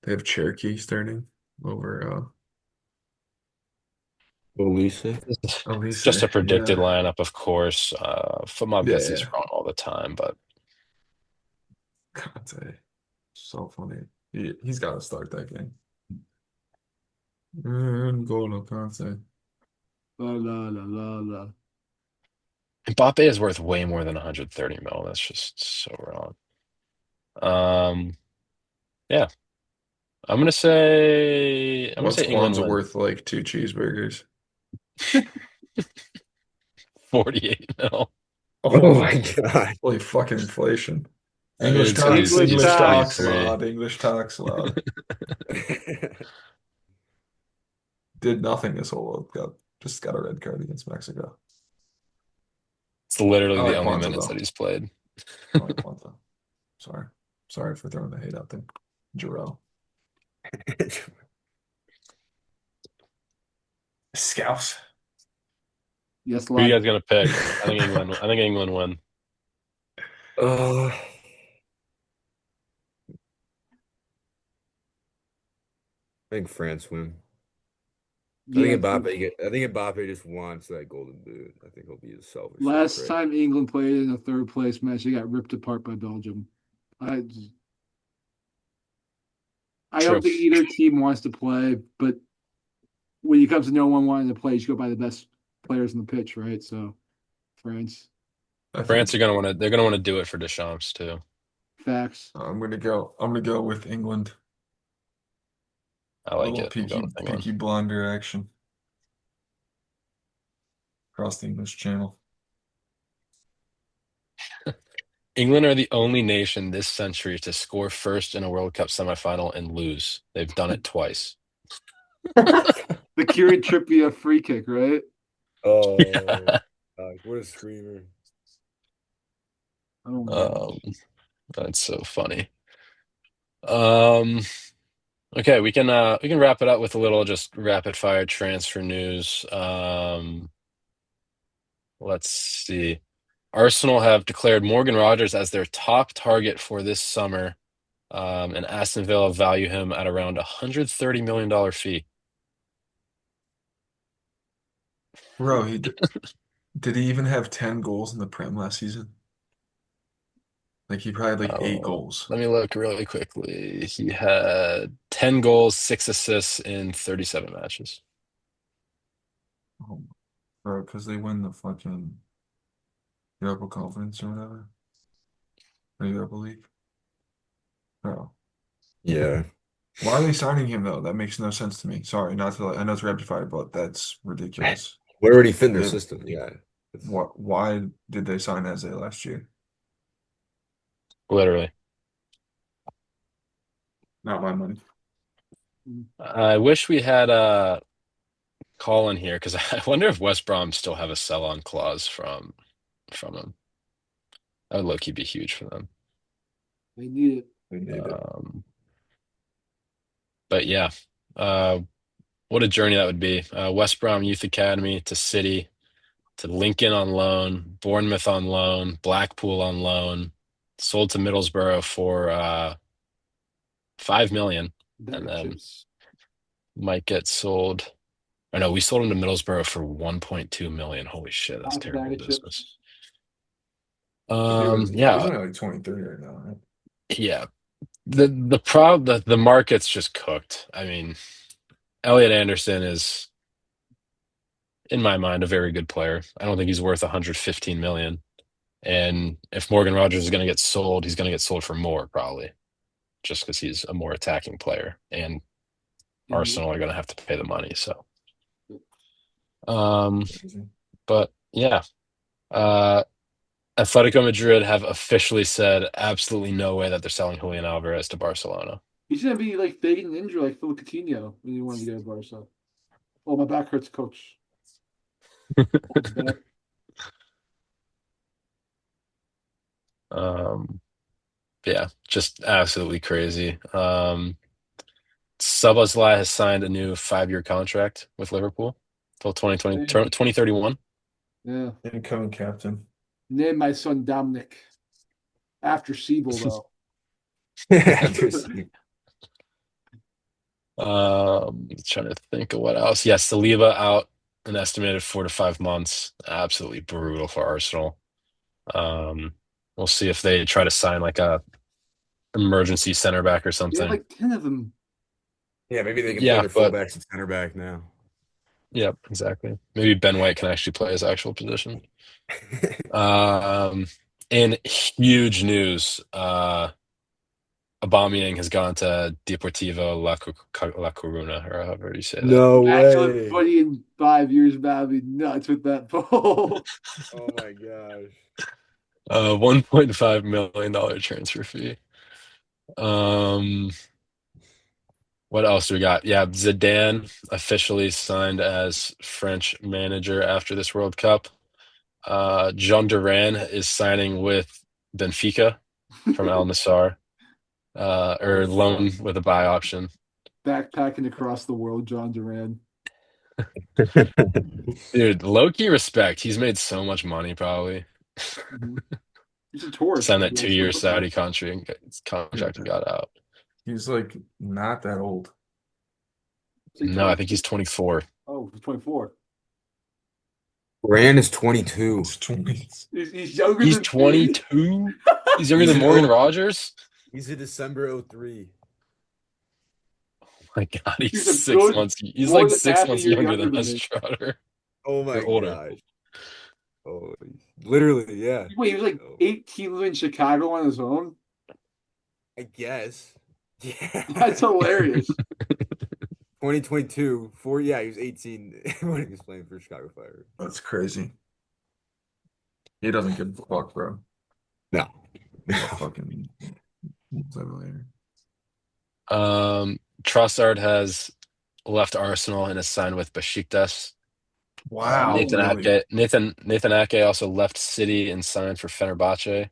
Speaker 3: They have Cherokee starting over
Speaker 4: Olise.
Speaker 1: It's just
Speaker 3: Elise.
Speaker 1: a predicted
Speaker 3: Yeah.
Speaker 1: lineup, of course. Footmob gets these
Speaker 3: Yeah.
Speaker 1: wrong all the time, but
Speaker 3: Conte. So funny. He's got to start that game. And Golo Conte.
Speaker 2: La la la la la.
Speaker 1: Mbappe is worth way more than 130 mil. That's just so wrong. Yeah. I'm gonna say
Speaker 3: What's
Speaker 1: England
Speaker 3: Kwanzaa
Speaker 1: win
Speaker 3: worth like 2 cheeseburgers?
Speaker 1: 48 mil.
Speaker 4: Oh
Speaker 3: Oh,
Speaker 4: my god.
Speaker 3: holy fucking inflation.
Speaker 1: I mean,
Speaker 3: English
Speaker 1: it's because
Speaker 3: tax,
Speaker 1: he's
Speaker 2: English
Speaker 1: he's
Speaker 3: English tax
Speaker 1: 23.
Speaker 3: lad, English tax lad. Did nothing this whole World Cup. Just got a red card against Mexico.
Speaker 1: It's literally
Speaker 3: I
Speaker 1: the
Speaker 3: like
Speaker 1: only
Speaker 3: Kwanzaa
Speaker 1: minutes that
Speaker 3: though.
Speaker 1: he's played.
Speaker 3: I like Kwanzaa. Sorry. Sorry for throwing the hate out there. Jarrell. Scouse.
Speaker 2: Yes,
Speaker 1: Who are you
Speaker 2: lad.
Speaker 1: guys gonna pick? I think England. I think England win.
Speaker 4: I think France win.
Speaker 2: Yeah.
Speaker 4: I think Mbappe just wants that golden boot. I think he'll be a selfish little
Speaker 2: Last
Speaker 4: prick.
Speaker 2: time England played in a third place match, they got ripped apart by Belgium. I I
Speaker 1: True.
Speaker 2: don't think either team wants to play, but when it comes to no one wanting to play, you should go by the best players on the pitch, right? So France,
Speaker 3: I
Speaker 1: France
Speaker 3: think
Speaker 1: are gonna want to. They're gonna want to do it for Deschamps too.
Speaker 2: facts.
Speaker 3: I'm gonna go with England.
Speaker 1: I
Speaker 3: A
Speaker 1: like
Speaker 3: little
Speaker 1: it. I'm going
Speaker 3: peaky
Speaker 1: with England.
Speaker 3: peaky blinder action across the English Channel.
Speaker 1: England are the only nation this century to score first in a World Cup semifinal and lose. They've done it twice.
Speaker 2: The Kieran Trippier free kick, right?
Speaker 4: Oh, What a screamer.
Speaker 2: Oh my
Speaker 1: Um,
Speaker 2: gosh.
Speaker 1: that's so funny. Um, okay, we can wrap it up with a little just rapid fire transfer news. Let's see. Arsenal have declared Morgan Rogers as their top target for this summer, and Aston Villa value him at around $130 million fee.
Speaker 3: Bro, did he even have 10 goals in the Prem last season? Like he probably had like 8 goals.
Speaker 1: Let me look really quickly. He had 10 goals, 6 assists in 37 matches.
Speaker 3: Oh, bro, because they win the fucking Europa Conference or whatever. Or Europa League. Bro.
Speaker 4: Yeah.
Speaker 3: Why are they signing him though? That makes no sense to me. Sorry, not to I know it's rapid fire, but that's ridiculous.
Speaker 4: Where would he fit in their
Speaker 3: They
Speaker 4: system? Yeah.
Speaker 3: why did they sign Eze last year?
Speaker 1: Literally.
Speaker 3: Not my money.
Speaker 1: I wish we had Colin here because I wonder if West Brom still have a sell-on clause from him. That would low-key be huge for them.
Speaker 2: They need it.
Speaker 3: They need it.
Speaker 1: Um, but yeah, uh, what a journey that would be. West Brom Youth Academy to City to Lincoln on loan, Bournemouth on loan, Blackpool on loan, sold to Middlesbrough for 5 million,
Speaker 2: Bag
Speaker 1: and
Speaker 2: of
Speaker 1: then
Speaker 2: chips.
Speaker 1: might get sold. Or no, we sold him to Middlesbrough for 1.2 million. Holy shit, that's
Speaker 2: Half a bag
Speaker 1: terrible
Speaker 2: of
Speaker 1: business.
Speaker 2: chips.
Speaker 3: He's
Speaker 1: Yeah,
Speaker 3: only like 23 right now, right?
Speaker 1: yeah. The market's just cooked. I mean, Elliot Anderson is, in my mind, a very good player. I don't think he's worth 115 million. And if Morgan Rogers is going to get sold, he's going to get sold for more probably, just because he's a more attacking player. And
Speaker 2: And
Speaker 1: Arsenal are going to have to pay the money. So, um,
Speaker 3: Crazy.
Speaker 1: but yeah, uh, Atletico Madrid have officially said absolutely no way that they're selling Julian Alvarez to Barcelona.
Speaker 2: he's gonna be like faking an injury like Phil Coutinho when he wanted to get a Barca. Oh, my back hurts, coach. Oh, back.
Speaker 1: Um, yeah, just absolutely crazy. Szoboszlai has signed a new 5-year contract with Liverpool till 2020,
Speaker 2: Yeah.
Speaker 1: 2031.
Speaker 2: Yeah.
Speaker 3: Incoming captain.
Speaker 2: Name my son Dominic after Siebel though.
Speaker 4: After seeing-
Speaker 1: Trying to think of what else. Yes, Saliba out an estimated 4 to 5 months. Absolutely brutal for Arsenal. Um, we'll see if they try to sign like a emergency center back or
Speaker 2: They have
Speaker 1: something.
Speaker 2: like 10 of them.
Speaker 4: Yeah, maybe they can play
Speaker 1: Yeah,
Speaker 4: their
Speaker 1: but
Speaker 4: fullbacks and center back now.
Speaker 1: yeah, exactly. Maybe Ben White can actually play his actual position. Um, in huge news, Aubameyang has gone to Deportivo La Coruna, or however you say that.
Speaker 4: No
Speaker 2: Actually,
Speaker 4: way.
Speaker 2: buddy, in 5 years, man, I'd be nuts with that ball.
Speaker 4: Oh my gosh.
Speaker 1: $1.5 million transfer fee. Um, what else do we got? Yeah, Zidane officially signed as French manager after this World Cup. Jean Duran is signing with Benfica from Al Nassr, or loan with a buy option.
Speaker 2: Backpacking across the world, John Duran.
Speaker 1: Dude, low-key respect. He's made so much money probably.
Speaker 2: Mhm. He's a tourist.
Speaker 1: Signed that
Speaker 2: He likes to
Speaker 1: 2-year
Speaker 2: football.
Speaker 1: Saudi contract and
Speaker 3: Yeah.
Speaker 1: got out.
Speaker 3: He's like not that old.
Speaker 2: Is he
Speaker 1: No, I
Speaker 2: 20?
Speaker 1: think he's 24.
Speaker 2: Oh, he's 24.
Speaker 4: Rand is 22.
Speaker 3: He's 20.
Speaker 2: He's younger
Speaker 1: He's
Speaker 2: than me.
Speaker 1: 22? He's younger
Speaker 4: He's
Speaker 1: than
Speaker 4: an
Speaker 1: Morgan
Speaker 4: O.
Speaker 1: Rogers?
Speaker 4: He's a December '03.
Speaker 1: My God, he's
Speaker 2: He's a
Speaker 1: six
Speaker 2: good,
Speaker 1: months. He's
Speaker 2: more
Speaker 1: like
Speaker 2: than
Speaker 1: six
Speaker 2: half a
Speaker 1: months
Speaker 2: year
Speaker 1: younger
Speaker 2: younger
Speaker 1: than
Speaker 2: than
Speaker 1: us,
Speaker 2: me.
Speaker 1: Trotter,
Speaker 4: Oh
Speaker 1: or
Speaker 4: my
Speaker 1: older.
Speaker 4: gosh. Oh, literally, yeah.
Speaker 2: Wait, he was like
Speaker 4: Oh,
Speaker 2: 18 living in Chicago on his own?
Speaker 4: I guess.
Speaker 2: That's
Speaker 4: Yeah.
Speaker 2: hilarious.
Speaker 4: 2022, yeah, he was 18 when he was playing for Chicago Fire.
Speaker 3: That's crazy. He doesn't give a fuck, bro.
Speaker 4: No.
Speaker 3: He's a fucking later.
Speaker 1: Trossard has left Arsenal and is signed with Besiktas.
Speaker 3: Wow,
Speaker 1: Nathan
Speaker 3: really?
Speaker 1: Ake. Nathan Ake also left City and signed for Fenerbahce.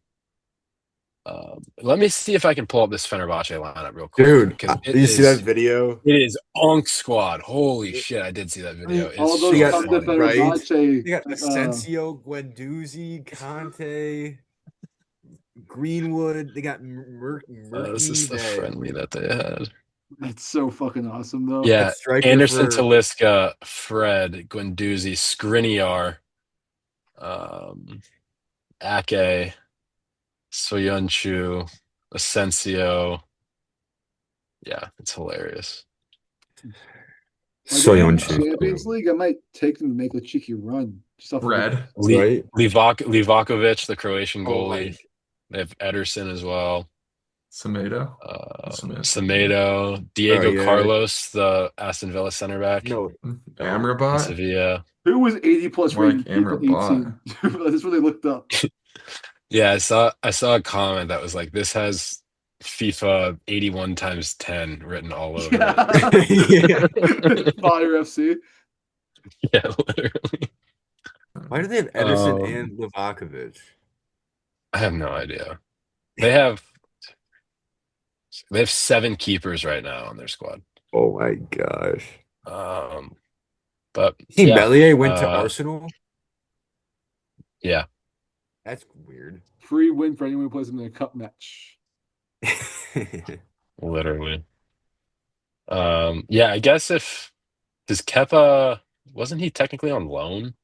Speaker 1: Let me see if I can pull up this Fenerbahce lineup real quick
Speaker 4: Dude,
Speaker 1: because
Speaker 4: did you see that video?
Speaker 1: it is Onk Squad. Holy shit, I did see that
Speaker 2: I mean,
Speaker 1: video. It's
Speaker 2: all
Speaker 4: They
Speaker 2: those
Speaker 1: so
Speaker 4: got
Speaker 2: come to
Speaker 1: funny.
Speaker 4: right.
Speaker 2: Fenerbahce.
Speaker 4: They got Asensio, Guendouzi, Conte, Greenwood. They got
Speaker 1: This
Speaker 4: Murky,
Speaker 1: is the
Speaker 4: that
Speaker 1: friendly that they had.
Speaker 2: That's so fucking awesome, though.
Speaker 1: Yeah,
Speaker 4: that striker
Speaker 1: Anderson,
Speaker 4: for
Speaker 1: Talisca, Fred, Guendouzi, Skriniar, um, Ake, Soyuncu, Asensio. Yeah, it's hilarious.
Speaker 2: Like they win the
Speaker 4: Soyuncu,
Speaker 2: Champions League, I might take them to make a cheeky run just off of the.
Speaker 3: Red.
Speaker 4: right?
Speaker 1: Livakovic, the Croatian
Speaker 3: Oh, like
Speaker 1: goalie. They have Ederson as well.
Speaker 3: Semedo. Semedo.
Speaker 1: Semedo,
Speaker 4: Oh
Speaker 1: Diego
Speaker 4: yeah,
Speaker 1: Carlos, the Aston Villa center back
Speaker 4: no,
Speaker 1: in
Speaker 3: Amrabat.
Speaker 1: Sevilla.
Speaker 2: Who was 80 plus
Speaker 3: More like
Speaker 2: rated FIFA
Speaker 3: Amrabat.
Speaker 2: 18? That's what they looked up.
Speaker 1: Yeah, I saw a comment that was like, this has FIFA 81 times 10 written all over it.
Speaker 2: Yeah.
Speaker 4: yeah.
Speaker 2: Fire FC.
Speaker 1: Yeah, literally.
Speaker 4: Why do they have Ederson
Speaker 1: Um,
Speaker 4: and Livakovic?
Speaker 1: I have no idea. They have 7 keepers right now on their squad.
Speaker 4: Oh my gosh!
Speaker 1: Um, but
Speaker 4: Hey,
Speaker 1: yeah,
Speaker 4: Melier went to Arsenal.
Speaker 1: yeah,
Speaker 4: That's weird.
Speaker 2: Free win for anyone who plays them in a cup match.
Speaker 1: literally. Yeah, I guess if because Kepa wasn't he technically on loan?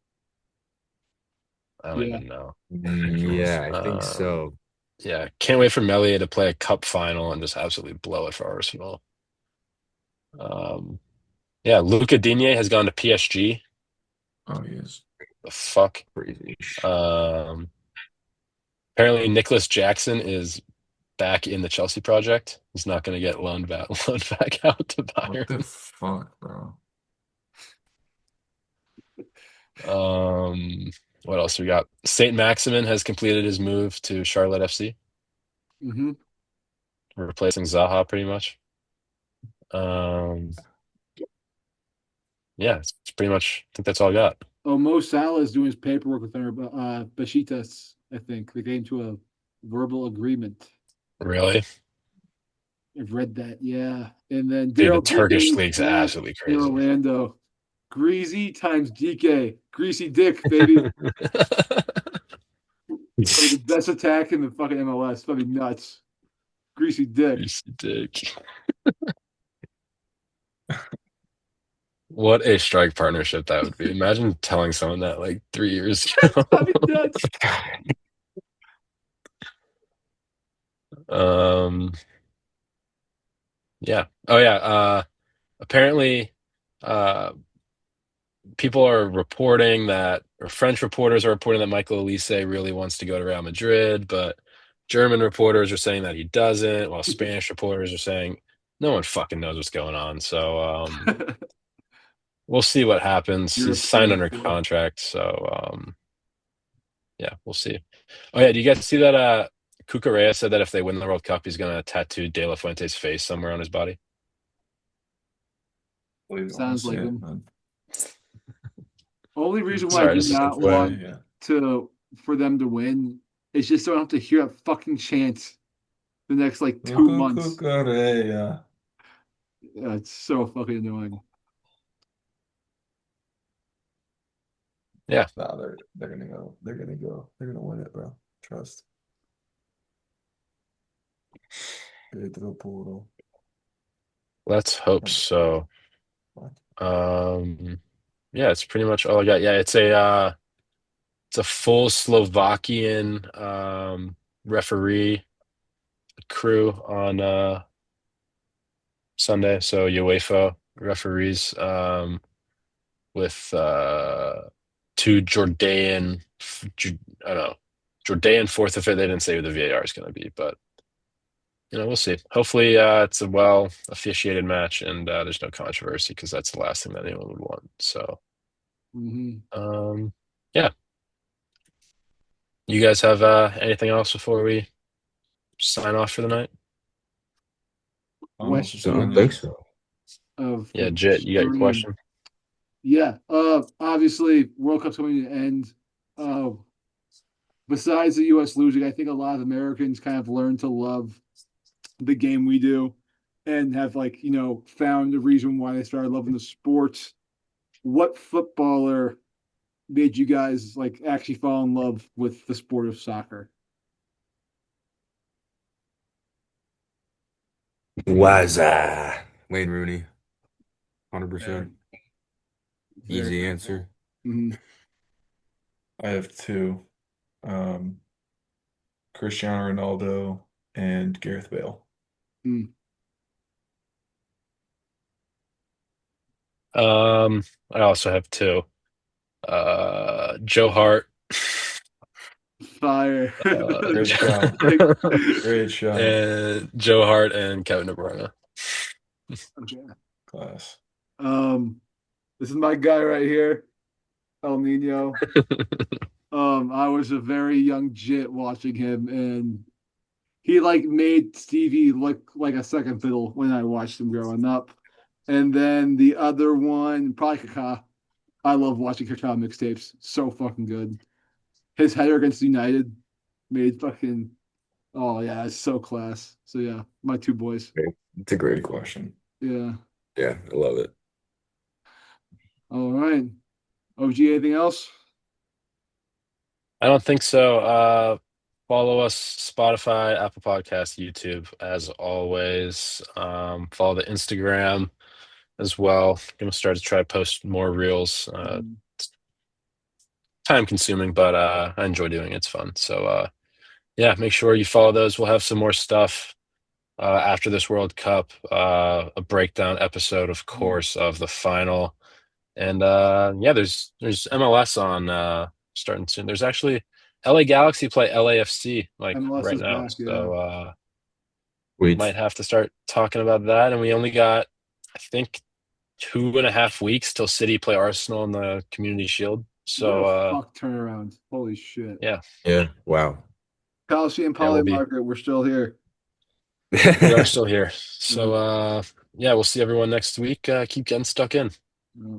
Speaker 1: I don't
Speaker 2: Yeah.
Speaker 1: even know.
Speaker 3: I think it was.
Speaker 4: Yeah, I think
Speaker 1: Um,
Speaker 4: so.
Speaker 1: yeah, can't wait for Melier to play a cup final and just absolutely blow it for Arsenal. Um, yeah, Luca Digne has gone to PSG.
Speaker 3: Oh, he is.
Speaker 1: The fuck.
Speaker 4: Crazy.
Speaker 1: Um, apparently Nicholas Jackson is back in the Chelsea project. He's not going to get loaned back, loaned back out to
Speaker 3: What the
Speaker 1: Bayern.
Speaker 3: fuck, bro?
Speaker 1: What else we got? Saint Maximin has completed his move to Charlotte FC,
Speaker 2: Hmm.
Speaker 1: replacing Zaha pretty much. Um, yeah, it's pretty much. I think that's all I got.
Speaker 2: Oh, Mo Salah is doing his paperwork with Besiktas. I think they came to a verbal agreement.
Speaker 1: Really,
Speaker 2: I've read that, yeah. And then
Speaker 1: dude, the
Speaker 2: Daryl
Speaker 1: Turkish
Speaker 2: Dike
Speaker 1: league's
Speaker 2: back
Speaker 1: absolutely
Speaker 2: in
Speaker 1: crazy.
Speaker 2: Orlando. Greasy times DK. Greasy Dick, baby. Probably the best attack in the fucking MLS. Probably nuts. Greasy Dick.
Speaker 1: Piece of dick. What a strike partnership that would be. Imagine telling someone that like 3 years ago.
Speaker 2: Probably nuts.
Speaker 1: Um, yeah. Oh yeah. Apparently, uh, people are reporting that, or French reporters are reporting that Michael Elise really wants to go to Real Madrid, but German reporters are saying that he doesn't, while Spanish reporters are saying no one fucking knows what's going on. So we'll see what happens. He's
Speaker 2: Europe
Speaker 1: signed under
Speaker 2: 24.
Speaker 1: contract, so yeah, we'll see. Oh yeah, do you guys see that? Cucurella said that if they win the World Cup, he's gonna tattoo De La Fuente's face somewhere on his body.
Speaker 3: Believe it when I
Speaker 2: Sounds
Speaker 3: see
Speaker 2: like
Speaker 3: it,
Speaker 2: him.
Speaker 3: man.
Speaker 2: Only reason why I
Speaker 1: Sorry,
Speaker 2: do
Speaker 1: just
Speaker 2: not
Speaker 3: Yeah,
Speaker 2: want
Speaker 3: yeah.
Speaker 2: for them to win is just so I don't have to hear that fucking chant the next like 2 months.
Speaker 3: Cucurella.
Speaker 2: Yeah, it's so fucking annoying.
Speaker 1: yeah.
Speaker 3: Nah, they're gonna go. They're gonna go. They're gonna win it, bro. Trust. Pedro Puro.
Speaker 1: Let's hope so.
Speaker 3: What?
Speaker 1: Yeah, it's pretty much all I got. Yeah, it's a full Slovakian referee crew on Sunday. So UEFA referees with two Jordan, I don't know, Jordan fourth of it. They didn't say who the VAR is going to be, but we'll see. Hopefully, it's a well officiated match and there's no controversy because that's the last thing that anyone would want. So,
Speaker 2: Hmm.
Speaker 1: yeah. You guys have anything else before we sign off for the night?
Speaker 3: Finals or
Speaker 4: So I don't
Speaker 2: Question
Speaker 3: something, yeah.
Speaker 4: think so.
Speaker 2: of
Speaker 1: Yeah,
Speaker 2: the
Speaker 1: Jet, you got your
Speaker 2: stream.
Speaker 1: question?
Speaker 2: Yeah. Obviously, World Cup's coming to an end. Uh, Besides the U.S. losing, I think a lot of Americans kind of learned to love the game we do and have like, found the reason why they started loving the sports. What footballer made you guys like actually fall in love with the sport of soccer?
Speaker 4: Waza. Wayne Rooney,
Speaker 2: Fair.
Speaker 4: 100%.
Speaker 2: Fair.
Speaker 4: Easy answer.
Speaker 2: Mhm.
Speaker 3: I have two. Um, Cristiano Ronaldo and Gareth Bale.
Speaker 2: Mm.
Speaker 1: I also have two. Joe Hart.
Speaker 2: Fire.
Speaker 1: Uh,
Speaker 3: Great shot.
Speaker 2: Like,
Speaker 3: Great shot.
Speaker 1: and Joe Hart and Kevin De Bruyne.
Speaker 2: okay.
Speaker 3: Class.
Speaker 2: Um, this is my guy right here, El Nino. I was a very young jit watching him, and he like made Stevie look like a second fiddle when I watched him growing up. And then the other one, probably Kaká. I love watching Kaká mixtapes. So fucking good. His header against United made fucking, oh yeah, it's so class. So yeah, my two boys.
Speaker 4: It's a great
Speaker 3: Great
Speaker 4: call.
Speaker 3: question.
Speaker 2: Yeah.
Speaker 4: Yeah, I love it.
Speaker 2: All right. OG, anything else?
Speaker 1: I don't think so. Follow us Spotify, Apple Podcasts, YouTube, as always. Follow the Instagram as well. Gonna start to try to post more reels.
Speaker 2: Mhm.
Speaker 1: Time consuming, but I enjoy doing it. It's fun. So yeah, make sure you follow those. We'll have some more stuff after this World Cup. A breakdown episode, of course, of the final. And yeah, there's MLS on starting soon. There's actually LA Galaxy play LAFC like
Speaker 2: MLS
Speaker 1: right
Speaker 2: is
Speaker 1: now.
Speaker 2: back. Yeah.
Speaker 1: So
Speaker 4: Wait,
Speaker 1: might have to start talking about that. And we only got, I think, 2.5 weeks till City play Arsenal in the Community Shield.
Speaker 2: What
Speaker 1: So
Speaker 2: a fuck turnaround. Holy shit.
Speaker 1: yeah,
Speaker 4: yeah, wow.
Speaker 2: Coliseum
Speaker 1: yeah,
Speaker 2: Poly Market, we're still here.
Speaker 1: we are still here.
Speaker 2: Yeah.
Speaker 1: So yeah, we'll see everyone next week. Keep getting stuck in.
Speaker 2: Yeah.